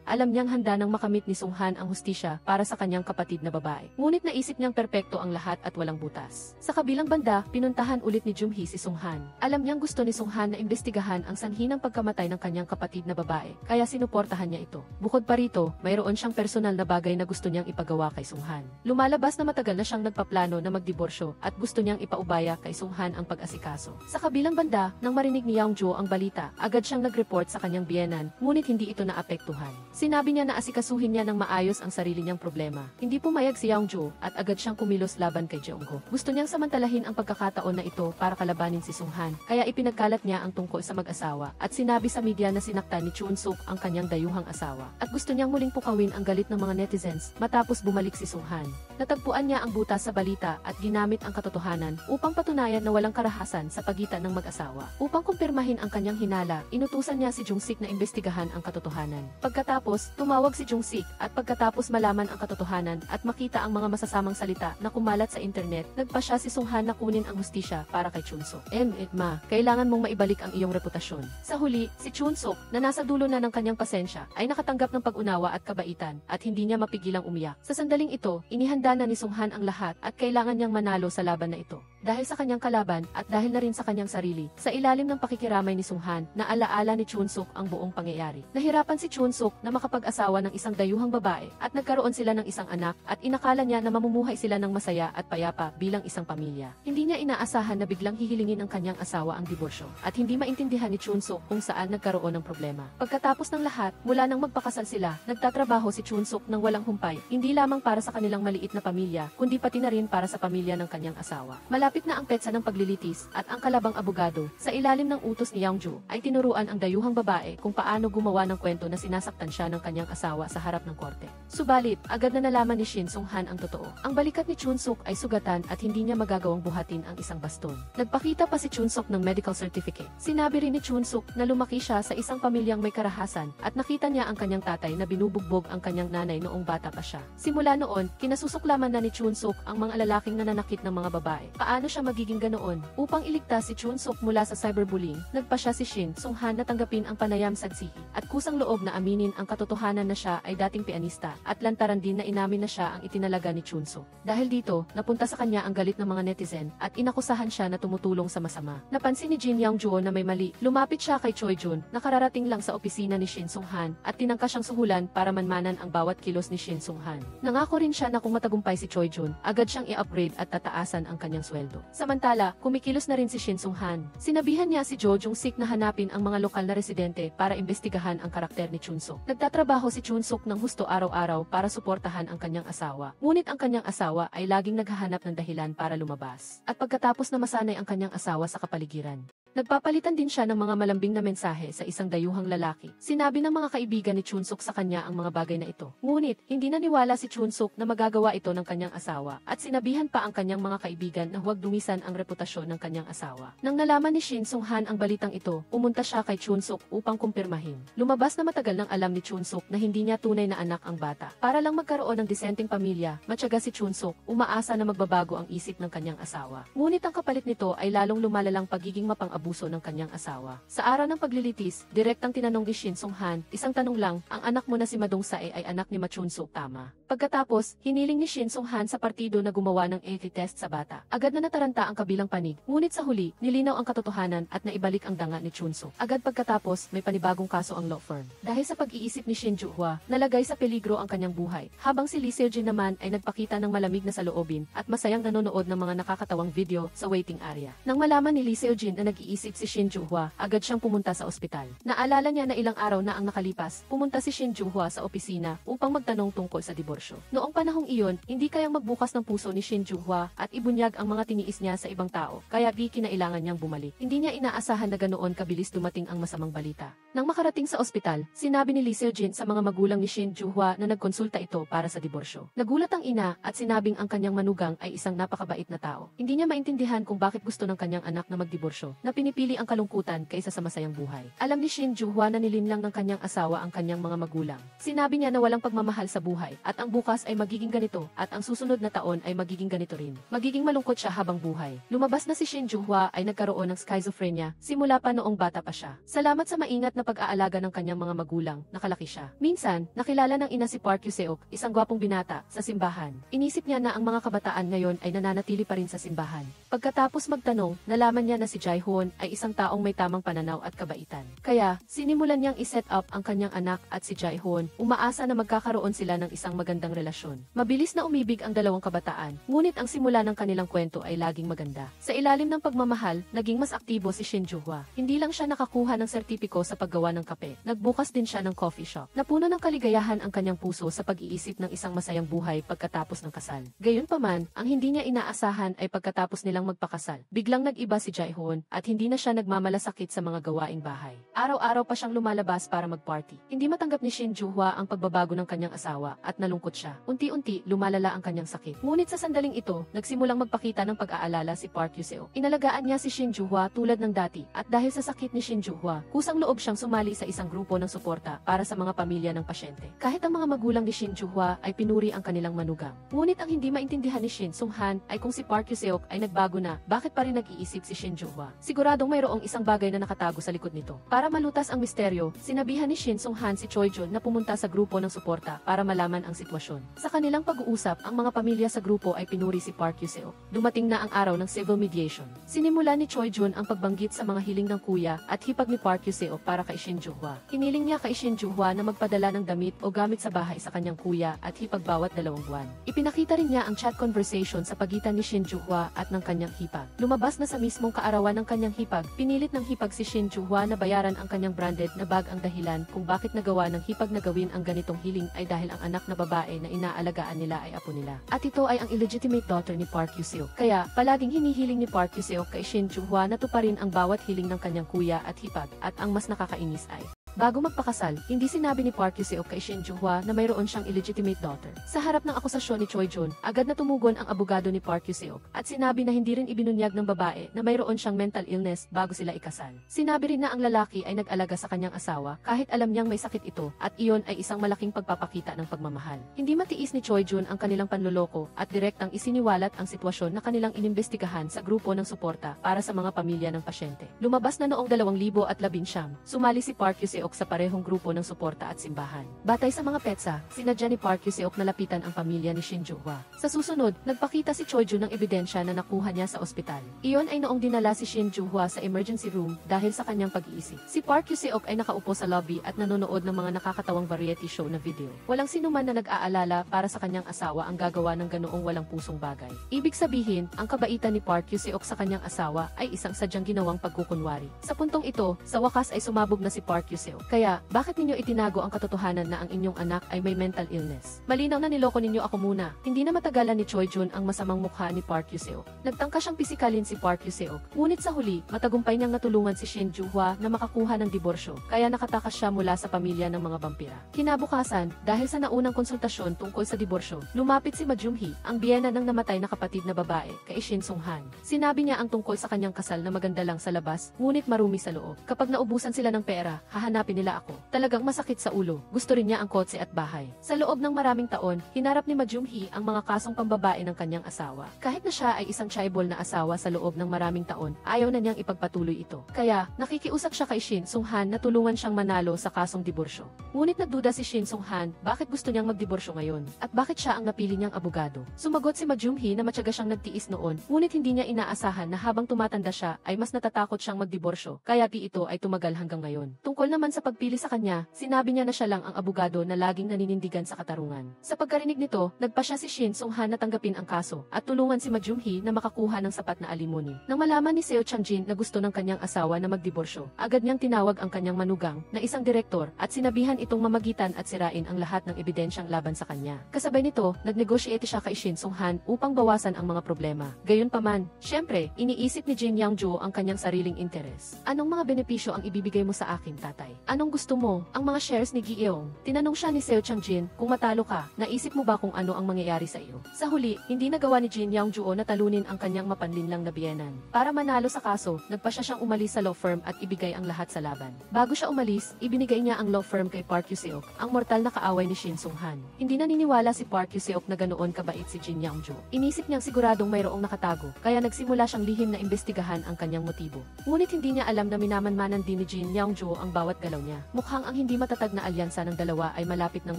S1: alam niyang handa nang makamit ni Sung-han ang hustisya para sa kanyang kapatid na babae. Ngunit naisip niyang perpekto ang lahat at walang butas. Sa kabilang banda, pinuntahan ulit ni Jung-hee si Sung-han. Alam niyang gusto ni Sung-han na imbestigahan ang sanhi ng pagkamatay ng kanyang kapatid na babae, kaya sinuportahan niya ito. Bukod pa rito, mayroon siyang personal na bagay na gusto niyang ipagawa kay Sung-han. Lumalabas na matagal na siyang nagpaplano na magdiborsyo at gusto niyang ipaubaya kay Sung-han ang pag-asikaso. Sa kabilang banda, nang marinig ni Yeongjo ang balita, agad siyang nag-report sa kanyang biyenan, ngunit hindi ito naapektuhan. Sinabi niya na asikasuhin niya ng maayos ang sarili niyang problema. Hindi pumayag si Yeongjo at agad siyang kumilos laban kay Jeonggo. Gusto niyang samantalahin ang pagkakataon na ito para kalabanin si Sung-han, kaya ipinagkalat niya ang tungkol sa mag-asawa at sinabi sa media na sinaktan ni Chun-suk ang kanyang dayuhang asawa at gusto niyang muling pukawin ang galit ng mga netizens matapos bumalik si Sung-han. Natagpuan niya ang butas sa balita at ginamit ang katotohanan upang patunayan na walang karahasan sa pagitan ng mag-asawa. Upang kumpirmahin ang kanyang hinala, inutusan niya si Jung-sik na imbestigahan ang katotohanan. Pagkatapos, tumawag si Jung-sik at pagkatapos malaman ang katotohanan at makita ang mga masasamang salita na kumalat sa internet, nagpa siya si Sung-han na kunin ang hustisya para kay Chun-suk. Ma, kailangan mong maibalik ang iyong reputasyon. Sa huli, si Chun-suk, na nasa dulo na ng kanyang pasensya, ay nakatanggap ng pag-unawa at kabaitan at hindi niya mapigilang umiyak. Sa sandaling ito, inihanda na ni Sung-han ang lahat at kailangan niyang manalo sa laban na ito. Dahil sa kanyang kalaban at dahil na rin sa kanyang sarili, sa ilalim ng pakikiramay ni Sung-han, naalaala ni Chun-suk ang buong pangyayari. Nahirapan si Chun-suk na makapag-asawa ng isang dayuhang babae at nagkaroon sila ng isang anak at inakala niya na mamumuhay sila ng masaya at payapa bilang isang pamilya. Hindi niya inaasahan na biglang hihilingin ng kanyang asawa ang diborsyo at hindi maintindihan ni Chun-suk kung saan nagkaroon ng problema. Pagkatapos ng lahat, mula nang magpakasal sila, nagtatrabaho si Chun-suk ng walang humpay, hindi lamang para sa kanilang maliit na pamilya, kundi pati na rin para sa pamilya ng kanyang asawa. Malapit na ang petsa ng paglilitis at ang kalabang abogado, sa ilalim ng utos ni Youngju, ay tinuruan ang dayuhang babae kung paano gumawa ng kwento na sinasaktan siya ng kanyang asawa sa harap ng korte. Subalit, agad na nalaman ni Shin Sung-han ang totoo. Ang balikat ni Chun-suk ay sugatan at hindi niya magagawang buhatin ang isang baston. Nagpakita pa si Chun-suk ng medical certificate. Sinabi rin ni Chun-suk na lumaki siya sa isang pamilyang may karahasan at nakita niya ang kanyang tatay na binubugbog ang kanyang nanay noong bata pa siya. Simula noon, kinasusuklaman na ni Chun-suk ang mga lalaking nananakit ng mga babae. Paano siya magiging ganoon? Upang iligtas si Chun-suk mula sa cyberbullying, nagpa siya si Shin Sung-han na tanggapin ang panayam sagsihi at kusang loob na aminin ang katotohanan na siya ay dating pianista at lantaran din na inamin na siya ang itinalaga ni Chun-suk. Dahil dito, napunta sa kanya ang galit ng mga netizen at inakusahan siya na tumutulong sa masama. Napansin ni Jin Young-juo na may mali. Lumapit siya kay Choi Jun na kararating lang sa opisina ni Shin Sung-han at tinangka siyang suhulan para manmanan ang bawat kilos ni Shin Sung-han. Nangako rin siya na kung matagumpay si Choi Jun, agad siyang i-upgrade at tataasan ang kanyang sweldo. Samantala, kumikilos na rin si Shin Sung-han. Sinabihan niya si Jo Jung-sik na hanapin ang mga lokal na residente para imbestigahan ang karakter ni Chun-suk. Nagtatrabaho si Chun-suk ng husto araw-araw para suportahan ang kanyang asawa. Ngunit ang kanyang asawa ay laging naghahanap ng dahilan para lumabas. At pagkatapos na masanay ang kanyang asawa sa kapaligiran, nagpapalitan din siya ng mga malambing na mensahe sa isang dayuhang lalaki. Sinabi ng mga kaibigan ni Chun-suk sa kanya ang mga bagay na ito. Ngunit, hindi naniwala si Chun-suk na magagawa ito ng kanyang asawa at sinabihan pa ang kanyang mga kaibigan na huwag dumisan ang reputasyon ng kanyang asawa. Nang nalaman ni Shin Sung-han ang balitang ito, pumunta siya kay Chun-suk upang kumpirmahin. Lumabas na matagal nang alam ni Chun-suk na hindi niya tunay na anak ang bata. Para lang magkaroon ng disenteng pamilya, matyaga si Chun-suk, umaasa na magbabago ang isip ng kanyang asawa. Ngunit ang kapalit nito ay lalong lumalalang pagiging mapang-abuso ng kanyang asawa. Sa araw ng paglilitis, direktang tinanong ni Shin Sung-han, isang tanong lang, ang anak mo na si Madong Sae ay anak ni Ma Chun-suk, tama? Pagkatapos, hiniling ni Shin Sung-han sa partido na gumawa ng AT test sa bata. Agad na nataranta ang kabilang panig, ngunit sa huli, nilinaw ang katotohanan at naibalik ang danga ni Chun-suk. Agad pagkatapos, may panibagong kaso ang law firm. Dahil sa pag-iisip ni Shin Ju-hwa, nalagay sa peligro ang kanyang buhay, habang si Lee Seo-jin naman ay nagpakita ng malamig na saloobin at masayang nanonood ng mga nakakatawang video sa waiting area. Nang malaman ni Lee Seo-jin na nag-iisip si Shin Ju-hwa, agad siyang pumunta sa ospital. Naalala niya na ilang araw na ang nakalipas, pumunta si Shin Ju-hwa sa opisina upang magtanong tungkol sa diborsyo. Noong panahong iyon, hindi kayang magbukas ng puso ni Shin Ju-hwa at ibunyag ang mga tiniis niya sa ibang tao, kaya di kinailangan niyang bumalik. Hindi niya inaasahan na ganoon kabilis dumating ang masamang balita. Nang makarating sa ospital, sinabi ni Lee Seo-jin sa mga magulang ni Shin Ju-hwa na nagkonsulta ito para sa diborsyo. Nagulat ang ina at sinabing ang kanyang manugang ay isang napakabait na tao. Hindi niya maintindihan kung bakit gusto ng kanyang anak na magdiborsyo, na pinipili ang kalungkutan kaysa sa masayang buhay. Alam ni Shin Ju-hwa na nilinlang ng kanyang asawa ang kanyang mga magulang. Sinabi niya na walang pagmamahal sa buhay at ang bukas ay magiging ganito at ang susunod na taon ay magiging ganito rin. Magiging malungkot siya habang buhay. Lumabas na si Shin Ju-hwa ay nagkaroon ng schizophrenia simula pa noong bata pa siya. Salamat sa maingat na pag-aalaga ng kanyang mga magulang, nakalaki siya. Minsan, nakilala ng ina si Park Yoo-seok, isang gwapong binata, sa simbahan. Inisip niya na ang mga kabataan ngayon ay nananatili pa rin sa simbahan. Pagkatapos magtanong, nalaman niya na si Jae-hoon ay isang taong may tamang pananaw at kabaitan. Kaya, sinimulan niyang i-set up ang kanyang anak at si Jae-hoon, umaasa na magkakaroon sila ng isang magandang relasyon. Mabilis na umibig ang dalawang kabataan, ngunit ang simula ng kanilang kwento ay laging maganda. Sa ilalim ng pagmamahal, naging mas aktibo si Shin Ju-hwa. Hindi lang siya nakakuha ng sertipiko sa paggawa ng kape, nagbukas din siya ng coffee shop. Napuno ng kaligayahan ang kanyang puso sa pag-iisip ng isang masayang buhay pagkatapos ng kasal. Gayunpaman, ang hindi niya inaasahan ay pagkatapos nilang magpakasal, biglang nag-iba si Jae-hoon at hindi hindi na siya nagmamalasakit sa mga gawaing bahay. Araw-araw pa siyang lumalabas para mag-party. Hindi matanggap ni Shin Joo-hwa ang pagbabago ng kanyang asawa at nalungkot siya. Unti-unti, lumalala ang kanyang sakit. Ngunit sa sandaling ito, nagsimulang magpakita ng pag-aalala si Park Yoo-seok. Inalagaan niya si Shin Joo-hwa tulad ng dati at dahil sa sakit ni Shin Joo-hwa, kusang loob siyang sumali sa isang grupo ng suporta para sa mga pamilya ng pasyente. Kahit ang mga magulang ni Shin Joo-hwa ay pinuri ang kanilang manugang. Ngunit ang hindi maintindihan ni Shin Sung-han ay kung si Park Yoo-seok ay nagbago na, bakit pa rin nag-iisip si Shin Joo-hwa? Siguradong mayroong isang bagay na nakatago sa likod nito. Para malutas ang misteryo, sinabihan ni Shin Sung-han si Choi Jun na pumunta sa grupo ng suporta para malaman ang sitwasyon. Sa kanilang pag-uusap, ang mga pamilya sa grupo ay pinuri si Park Yoo-seok. Dumating na ang araw ng civil mediation. Sinimula ni Choi Jun ang pagbanggit sa mga hiling ng kuya at hipag ni Park Yoo-seok para kay Shin Joo-hwa. Hiniling niya kay Shin Joo-hwa na magpadala ng damit o gamit sa bahay sa kanyang kuya at hipag bawat 2 buwan. Ipinakita rin niya ang chat conversation sa pagitan ni Shin Joo-hwa at ng kanyang hipag. Lumabas na sa mismong kaarawan ng kanyang hipag, pinilit ng hipag si Shin Joo-hwa na bayaran ang kanyang branded na bag. Ang dahilan kung bakit nagawa ng hipag na gawin ang ganitong hiling ay dahil ang anak na babae na inaalagaan nila ay apo nila. At ito ay ang illegitimate daughter ni Park Yoo-seok. Kaya, palaging hinihiling ni Park Yoo-seok kay Shin Joo-hwa na tuparin ang bawat hiling ng kanyang kuya at hipag, at ang mas nakakainis ay bago magpakasal, hindi sinabi ni Park Yoo-seok kay Shin Joo-hwa na mayroon siyang illegitimate daughter. Sa harap ng akusasyon ni Choi Jun, agad na tumugon ang abogado ni Park Yoo-seok at sinabi na hindi rin ibinunyag ng babae na mayroon siyang mental illness bago sila ikasal. Sinabi rin na ang lalaki ay nag-alaga sa kanyang asawa kahit alam niyang may sakit ito at iyon ay isang malaking pagpapakita ng pagmamahal. Hindi matiis ni Choi Jun ang kanilang panloloko at direktang isiniwalat ang sitwasyon na kanilang inimbestigahan sa grupo ng suporta para sa mga pamilya ng pasyente. Lumabas na noong 2019, sumali si Park Yoo-seok sa parehong grupo ng suporta at simbahan. Batay sa mga petsa, sinadya ni Park Yoo-seok na lapitan ang pamilya ni Shin Joo-hwa. Sa susunod, nagpakita si Choi Jun ng ebidensya na nakuha niya sa ospital. Iyon ay noong dinala si Shin Joo-hwa sa emergency room dahil sa kanyang pag-iisip. Si Park Yoo-seok ay nakaupo sa lobby at nanonood ng mga nakakatawang variety show na video. Walang sinuman na nag-aalala para sa kanyang asawa ang gagawa ng ganoong walang pusong bagay. Ibig sabihin, ang kabaitan ni Park Yoo-seok sa kanyang asawa ay isang sadyang ginawang pagkukunwari. Sa puntong ito, sa wakas ay sumabog na si Park Yoo-seok. Kaya, bakit ninyo itinago ang katotohanan na ang inyong anak ay may mental illness? Malinaw na niloko ninyo ako muna. Hindi na matagalan ni Choi Jun ang masamang mukha ni Park Yoo-seok. Nagtangka siyang pisikalin si Park Yoo-seok. Ngunit sa huli, matagumpay niyang natulungan si Shin Joo-hwa na makakuha ng diborsyo. Kaya nakatakas siya mula sa pamilya ng mga vampira. Kinabukasan, dahil sa naunang konsultasyon tungkol sa diborsyo, lumapit si Ma Jung-hee, ang biyena ng namatay na kapatid na babae, kay Shin Sung-han. Sinabi niya ang tungkol sa kanyang kasal na maganda lang sa labas, ngunit marumi sa loob. Kapag naubusan sila ng pera, hahanapin nila ako. Talagang masakit sa ulo. Gusto rin niya ang kotse at bahay. Sa loob ng maraming taon, hinarap ni Ma Jung-hee ang mga kasong pambabae ng kanyang asawa. Kahit na siya ay isang chaebol na asawa sa loob ng maraming taon, ayaw na niyang ipagpatuloy ito. Kaya, nakikiusap siya kay Shin Sung-han na tulungan siyang manalo sa kasong diborsyo. Ngunit nagduda si Shin Sung-han, bakit gusto niyang magdiborsyo ngayon? At bakit siya ang napili niyang abogado? Sumagot si Ma Jung-hee na matyaga siyang nagtiis noon, ngunit hindi niya inaasahan na habang tumatanda siya ay mas natatakot siyang magdiborsyo, kaya ito ay tumagal hanggang ngayon. Tungkol naman sa pagpili sa kanya, sinabi niya na siya lang ang abogado na laging naninindigan sa katarungan. Sa pagkarinig nito, nagpasya si Shin Sung-han na tanggapin ang kaso at tulungan si Ma Jung-hee na makakuha ng sapat na alimony. Nang malaman ni Seo Chang-jin na gusto ng kanyang asawa na magdiborsyo, agad niyang tinawag ang kanyang manugang na isang direktor at sinabihan itong mamagitan at sirain ang lahat ng ebidensyang laban sa kanya. Kasabay nito, nagnegosyate siya kay Shin Sung-han upang bawasan ang mga problema. Gayunpaman, syempre, iniisip ni Jin Young-jo ang kanyang sariling interes. Anong mga benepisyo ang ibibigay mo sa akin, tatay? Anong gusto mo? Ang mga shares ni Gi-eong. Tinanong siya ni Seo Chang-jin, kung matalo ka, naisip mo ba kung ano ang mangyayari sa iyo? Sa huli, hindi nagawa ni Jin Young-jo na talunin ang kanyang mapanlinlang na biyenan. Para manalo sa kaso, nagpasya siyang umalis sa law firm at ibigay ang lahat sa laban. Bago siya umalis, ibinigay niya ang law firm kay Park Yoo-seok, ang mortal na kaaway ni Shin Sung-han. Hindi naniniwala si Park Yoo-seok na ganoon kabait si Jin Young-jo. Inisip niyang siguradong mayroong nakatago, kaya nagsimula siyang lihim na imbestigahan ang kanyang motibo. Ngunit hindi niya alam na minamanmanan din ni Jin Young-jo ang bawat galaw niya. Mukhang ang hindi matatag na alyansa ng dalawa ay malapit nang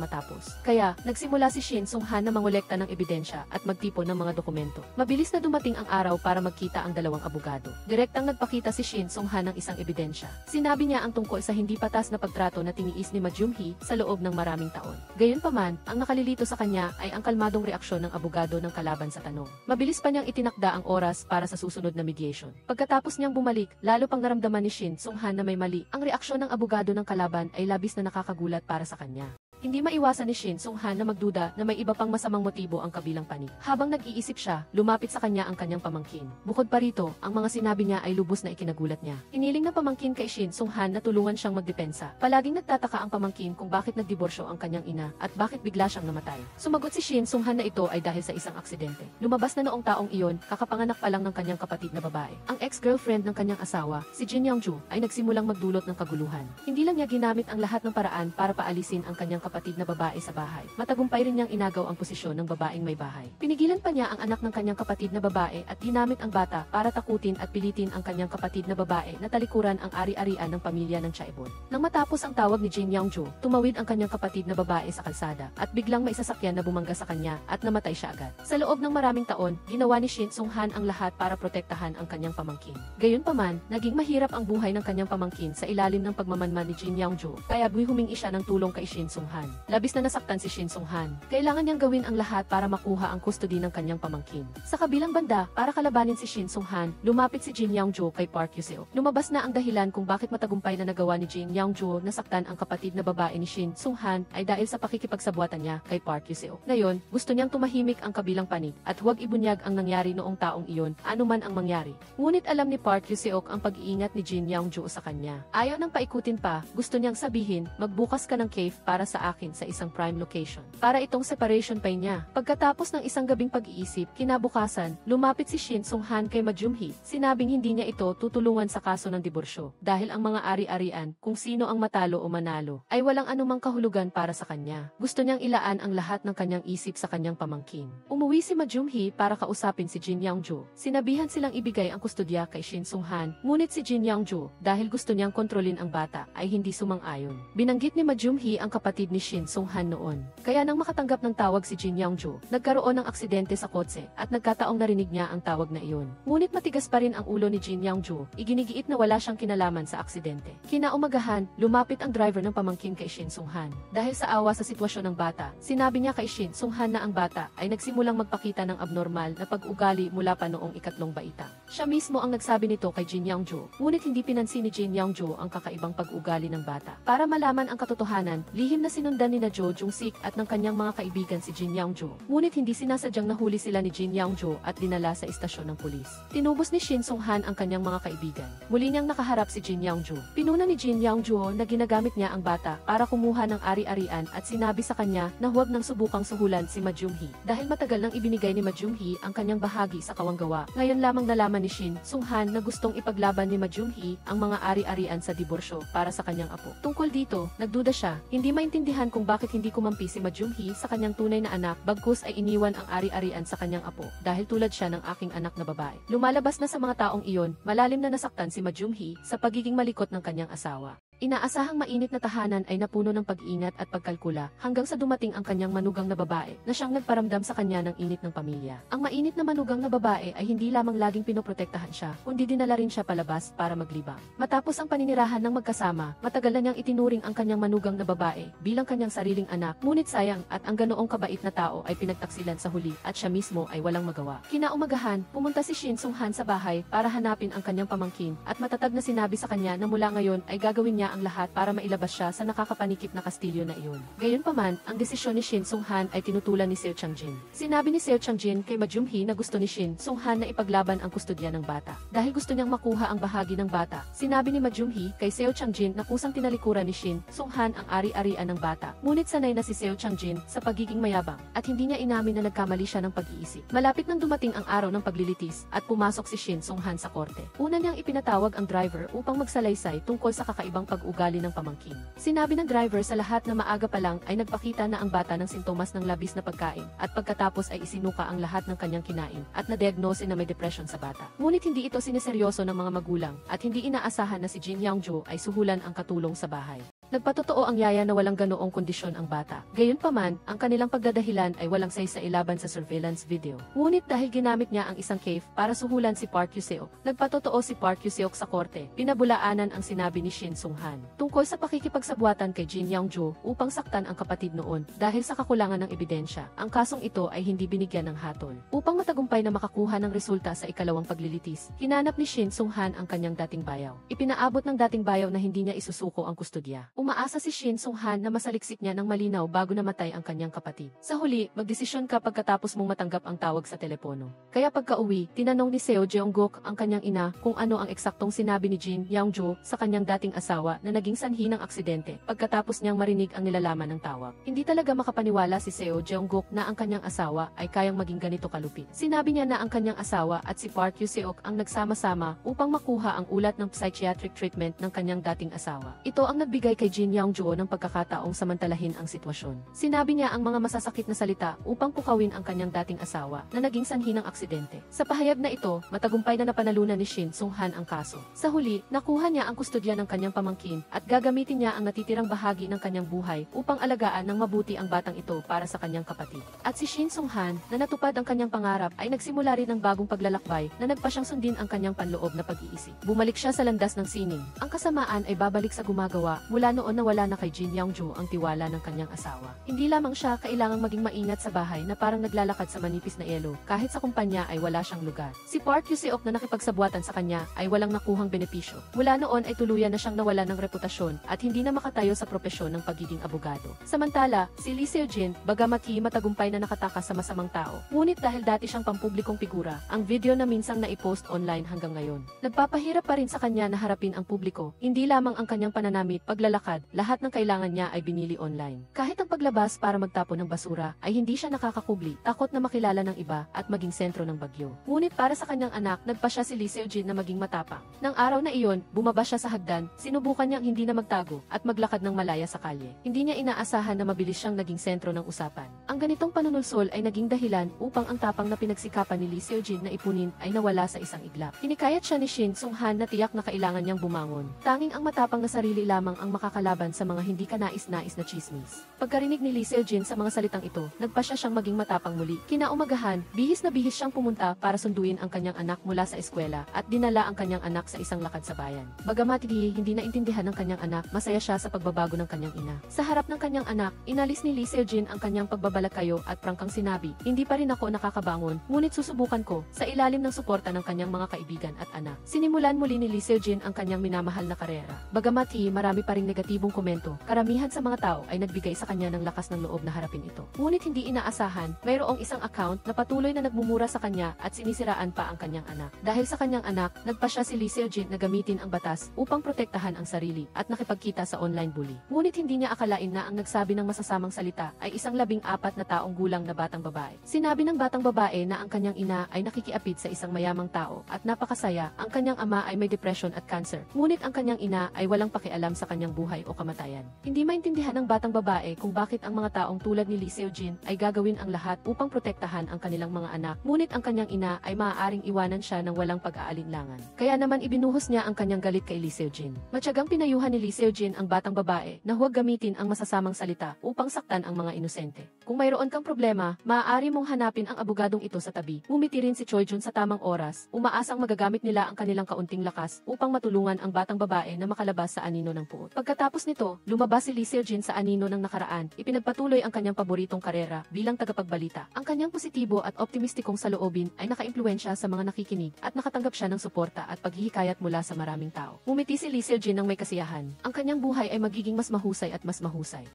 S1: matapos. Kaya, nagsimula si Shin Sung-han na mangolekta ng ebidensya at magtipon ng mga dokumento. Mabilis na dumating ang araw para magkita ang dalawang abogado. Direktang nagpakita si Shin Sung-han ng isang ebidensya. Sinabi niya ang tungkol sa hindi patas na pagtrato na tiniis ni Ma Jung-hee sa loob ng maraming taon. Gayunpaman, ang nakalilito sa kanya ay ang kalmadong reaksyon ng abogado ng kalaban sa tanong. Mabilis pa niyang itinakda ang oras para sa susunod na mediation. Pagkatapos niyang bumalik, lalo pang naramdaman ni Shin Sung-han na may mali. Ang reaksyon ng abogado ng kalaban ay labis na nakakagulat para sa kanya. Hindi maiwasan ni Shin Sung-han na magduda na may iba pang masamang motibo ang kabilang panig. Habang nag-iisip siya, lumapit sa kanya ang kanyang pamangkin. Bukod pa rito, ang mga sinabi niya ay lubos na ikinagulat niya. Hiniling ng pamangkin kay Shin Sung-han na tulungan siyang magdepensa. Palaging nagtataka ang pamangkin kung bakit nagdiborsyo ang kanyang ina at bakit bigla siyang namatay. Sumagot si Shin Sung-han na ito ay dahil sa isang aksidente. Lumabas na noong taong iyon, kakapanganak pa lang ng kanyang kapatid na babae. Ang ex-girlfriend ng kanyang asawa, si Jin Young-ju, ay nagsimulang magdulot ng kaguluhan. Hindi lang niya ginamit ang lahat ng paraan para paalisin ang kanyang kapatid na babae sa bahay. Matagumpay rin niyang inagaw ang posisyon ng babaeng may bahay. Pinigilan pa niya ang anak ng kanyang kapatid na babae at ginamit ang bata para takutin at pilitin ang kanyang kapatid na babae na talikuran ang ari-arian ng pamilya ng Chaebol. Nang matapos ang tawag ni Jin Young-ju, tumawid ang kanyang kapatid na babae sa kalsada at biglang may sasakyan na bumangga sa kanya at namatay siya agad. Sa loob ng maraming taon, ginawa ni Shin Sung-han ang lahat para protektahan ang kanyang pamangkin. Gayunpaman, naging mahirap ang buhay ng kanyang pamangkin sa ilalim ng pagmamanman ni Jin Young-ju, kaya humingi siya ng tulong kay Shin Sung-han. Labis na nasaktan si Shin Sung-han. Kailangan niyang gawin ang lahat para makuha ang custody ng kanyang pamangkin. Sa kabilang banda, para kalabanin si Shin Sung-han, lumapit si Jin Young-ju kay Park Yoo-seok. Lumabas na ang dahilan kung bakit matagumpay na nagawa ni Jin Young-ju na saktan ang kapatid na babae ni Shin Sung-han ay dahil sa pakikipagsabuatan niya kay Park Yoo-seok. Ngayon, gusto niyang tumahimik ang kabilang panig at huwag ibunyag ang nangyari noong taong iyon, anuman ang mangyari. Ngunit alam ni Park Yoo-seok ang pag-iingat ni Jin Young-ju sa kanya. Ayaw nang paikutin pa, gusto niyang sabihin, magbukas ka ng cave para sa akin sa isang prime location. Para itong separation pay niya. Pagkatapos ng isang gabing pag-iisip, kinabukasan, lumapit si Shin Sung-han kay Ma Jum-hee. Sinabing hindi niya ito tutulungan sa kaso ng diborsyo dahil ang mga ari-arian, kung sino ang matalo o manalo, ay walang anumang kahulugan para sa kanya. Gusto niyang ilaan ang lahat ng kanyang isip sa kanyang pamangkin. Umuwi si Ma Jum-hee para kausapin si Jin Young-ju. Sinabihan silang ibigay ang kustodya kay Shin Sung-han, ngunit si Jin Young-ju, dahil gusto niyang kontrolin ang bata, ay hindi sumang-ayon. Binanggit ni Ma Jum-hee ang kapatid ni Shin Sung-han noon. Kaya nang makatanggap ng tawag si Jin Young-ju, nagkaroon ng aksidente sa kotse at nagkataong narinig niya ang tawag na iyon. Ngunit matigas pa rin ang ulo ni Jin Young-ju, iginigiit na wala siyang kinalaman sa aksidente. Kinaumagahan, lumapit ang driver ng pamangkin kay Shin Sung-han. Dahil sa awa sa sitwasyon ng bata, sinabi niya kay Shin Sung-han na ang bata ay nagsimulang magpakita ng abnormal na pag-ugali mula pa noong ikatlong baita. Siya mismo ang nagsabi nito kay Jin Young-ju, ngunit hindi pinansin ni Jin Young-ju ang kakaibang pag-ugali ng bata. Para malaman ang katotohanan, lihim na sinundan ni na Jo Jung-sik at ng kanyang mga kaibigan si Jin Young-ju. Ngunit hindi sinasadyang nahuli sila ni Jin Young-ju at dinala sa istasyon ng pulis. Tinubos ni Shin Sung-han ang kanyang mga kaibigan. Muli niyang nakaharap si Jin Young-ju. Pinuna ni Jin Young-ju na ginagamit niya ang bata para kumuha ng ari-arian at sinabi sa kanya na huwag nang subukang suhulan si Ma Jum-hee. Dahil matagal nang ibinigay ni Ma Jum-hee ang kanyang bahagi sa kawanggawa, ngayon lamang nalaman ni Shin Sung-han na gustong ipaglaban ni Ma Jum-hee ang mga ari-arian sa diborsyo para sa kanyang apo. Tungkol dito, nagduda siya, hindi maintindihan kung bakit hindi kumampi si Ma Jum-hee sa kanyang tunay na anak, bagkus ay iniwan ang ari-arian sa kanyang apo dahil tulad siya ng aking anak na babae. Lumalabas na sa mga taong iyon, malalim na nasaktan si Ma Jum-hee sa pagiging malikot ng kanyang asawa. Inaasahang mainit na tahanan ay napuno ng pag-ingat at pagkalkula hanggang sa dumating ang kanyang manugang na babae na siyang nagparamdam sa kanya ng init ng pamilya. Ang mainit na manugang na babae ay hindi lamang laging pinoprotektahan siya, kundi dinala rin siya palabas para maglibang. Matapos ang paninirahan ng magkasama, matagal na niyang itinuring ang kanyang manugang na babae bilang kanyang sariling anak, ngunit sayang at ang ganoong kabait na tao ay pinagtaksilan sa huli at siya mismo ay walang magawa. Kinaumagahan, pumunta si Shin Sung-han sa bahay para hanapin ang kanyang pamangkin at matatag na sinabi sa kanya na mula ngayon ay gagawin niya ang lahat para mailabas siya sa nakakapanikip na kastilyo na iyon. Gayunpaman, ang desisyon ni Shin Sung-han ay tinutulan ni Seo Chang-jin. Sinabi ni Seo Chang-jin kay Ma Jum-hee na gusto ni Shin Sung-han na ipaglaban ang kustodya ng bata. Dahil gusto niyang makuha ang bahagi ng bata, sinabi ni Ma Jum-hee kay Seo Chang-jin na kusang tinalikuran ni Shin Sung-han ang ari-arian ng bata. Ngunit sanay na si Seo Chang-jin sa pagiging mayabang at hindi niya inamin na nagkamali siya ng pag-iisip. Malapit nang dumating ang araw ng paglilitis at pumasok si Shin Sung-han sa korte. Una niyang ipinatawag ang driver upang magsalaysay tungkol sa kakaibang pag-ugali ng pamangkin. Sinabi ng driver sa lahat na maaga pa lang ay nagpakita na ang bata ng sintomas ng labis na pagkain at pagkatapos ay isinuka ang lahat ng kanyang kinain at na-diagnose na may depression sa bata. Ngunit hindi ito sineseryoso ng mga magulang at hindi inaasahan na si Jin Young-ju ay suhulan ang katulong sa bahay. Nagpatotoo ang yaya na walang ganoong kondisyon ang bata. Gayunpaman, ang kanilang pagdadahilan ay walang saysay laban sa surveillance video. Ngunit dahil ginamit niya ang isang cave para suhulan si Park Yoo-seok, nagpatotoo si Park Yoo-seok sa korte. Pinabulaanan ang sinabi ni Shin Sung-han tungkol sa pakikipagsabuatan kay Jin Young-ju upang saktan ang kapatid noon dahil sa kakulangan ng ebidensya. Ang kasong ito ay hindi binigyan ng hatol. Upang matagumpay na makakuha ng resulta sa ikalawang paglilitis, hinanap ni Shin Sung-han ang kanyang dating bayaw. Ipinaabot ng dating bayaw na hindi niya isusuko ang kustodya. Umaasa si Shin Sung-han na masaliksik niya ng malinaw bago namatay ang kanyang kapatid. Sa huli, magdesisyon ka pagkatapos mong matanggap ang tawag sa telepono. Kaya pagka-uwi, tinanong ni Seo Jeong-guk ang kanyang ina kung ano ang eksaktong sinabi ni Jin Young-jo sa kanyang dating asawa na naging sanhi ng aksidente pagkatapos niyang marinig ang nilalaman ng tawag. Hindi talaga makapaniwala si Seo Jeong-guk na ang kanyang asawa ay kayang maging ganito kalupit. Sinabi niya na ang kanyang asawa at si Park Yoo-seok ang nagsama-sama upang makuha ang ulat ng psychiatric treatment ng kanyang dating asawa. Ito ang nagbigay kay Jin Young-jo ng pagkakataong samantalahin ang sitwasyon. Sinabi niya ang mga masasakit na salita upang pukawin ang kanyang dating asawa na naging sanhi ng aksidente. Sa pahayag na ito, matagumpay na napanalunan ni Shin Sung-han ang kaso. Sa huli, nakuha niya ang kustodya ng kanyang pamangkin at gagamitin niya ang natitirang bahagi ng kanyang buhay upang alagaan ng mabuti ang batang ito para sa kanyang kapatid. At si Shin Sung-han, na natupad ang kanyang pangarap, ay nagsimula rin ng bagong paglalakbay na nagpa siyang sundin ang kanyang panloob na pag-iisip. Bumalik siya sa landas ng sining. Ang kasamaan ay babalik sa gumagawa mula noon na wala na kay Jin Young-jo ang tiwala ng kanyang asawa. Hindi lamang siya kailangang maging maingat sa bahay na parang naglalakad sa manipis na elo, kahit sa kumpanya ay wala siyang lugar. Si Park Yoo-seok na nakipagsabuatan sa kanya ay walang nakuhang benepisyo. Mula noon ay tuluyan na siyang nawala ng reputasyon at hindi na makatayo sa propesyon ng pagiging abogado. Samantala, si Lee Seo-jin, bagamat matagumpay na nakatakas sa masamang tao, ngunit dahil dati siyang pampublikong figura, ang video na minsang naipost online hanggang ngayon. Nagpapahirap pa rin sa kanya na harapin ang publiko, hindi lamang ang kanyang pananamit, paglalakad, lahat ng kailangan niya ay binili online. Kahit ang paglabas para magtapon ng basura ay hindi siya nakakakubli, takot na makilala ng iba at maging sentro ng bagyo. Ngunit para sa kanyang anak, nagpa siya si Lee Seo-jin na maging matapang. Nang araw na iyon, bumaba siya sa hagdan, sinubukan niyang hindi na magtago at maglakad ng malaya sa kalye. Hindi niya inaasahan na mabilis siyang naging sentro ng usapan. Ang ganitong panunulsol ay naging dahilan upang ang tapang na pinagsikapan ni Lee Seo-jin na ipunin ay nawala sa isang iglap. Hinikayat siya ni Shin Sung-han na tiyak na kailangan niyang bumangon. Tanging ang matapang na sarili lamang ang makakalaban sa mga hindi kanais-nais na chismis. Pagkarinig ni Lee Seo-jin sa mga salitang ito, nagpasya siyang maging matapang muli. Kinaumagahan, bihis na bihis siyang pumunta para sunduin ang kanyang anak mula sa eskwela at dinala ang kanyang anak sa isang lakad sa bayan. Bagamat hindi naintindihan ng kanyang anak, masaya siya sa pagbabago ng kanyang ina. Sa harap ng kanyang anak, inalis ni Lee Seo-jin ang kanyang pagbabalakayo at prangkang sinabi, "Hindi pa rin ako nakakabangon, ngunit susubukan ko sa ilalim ng suporta ng kanyang mga kaibigan at anak." Sinimulan muli ni Lee Seo-jin ang kanyang minamahal na karera. Bagamat marami pa ring negatibong komento, karamihan sa mga tao ay nagbigay sa kanya ng lakas ng loob na harapin ito. Ngunit hindi inaasahan, mayroong isang account na patuloy na nagmumura sa kanya at sinisiraan pa ang kanyang anak. Dahil sa kanyang anak, nagpasya si Lee Seo-jin na gamitin ang batas upang protektahan ang sarili at nakipagkita sa online bully. Ngunit hindi niya akalain na ang nagsabi ng masasamang salita ay isang 14 na taong gulang na batang babae. Sinabi ng batang babae na ang kanyang ina ay nakikiapid sa isang mayamang tao at napakasaya, ang kanyang ama ay may depression at cancer. Ngunit ang kanyang ina ay walang pakialam sa kanyang buhay o kamatayan. Hindi maintindihan ng batang babae kung bakit ang mga taong tulad ni Lee Seo-jin ay gagawin ang lahat upang protektahan ang kanilang mga anak. Ngunit ang kanyang ina ay maaaring iwanan siya ng walang pag-aalinlangan. Kaya naman ibinuhos niya ang kanyang galit kay Lee Seo-jin. Matyagang pinayuhan ni Lee Seo-jin ang batang babae na huwag gamitin ang masasamang salita upang saktan ang mga inosente. Kung mayroon kang problema, maaari mong hanapin ang abogadong ito sa tabi. Ngumiti rin si Choi Jun sa tamang oras, umaasang magagamit nila ang kanilang kaunting lakas upang matulungan ang batang babae na makalabas sa anino ng puot. Pagkatapos nito, lumabas si Lee Seo-jin sa anino ng nakaraan, ipinagpatuloy ang kanyang paboritong karera bilang tagapagbalita. Ang kanyang positibo at optimistikong saloobin ay nakaimpluwensya sa mga nakikinig at nakatanggap siya ng suporta at paghihikayat mula sa maraming tao. Ngumiti si Lee Seo-jin ng may kasiyahan. Ang kanyang buhay ay magiging mas mahusay at mas mahusay.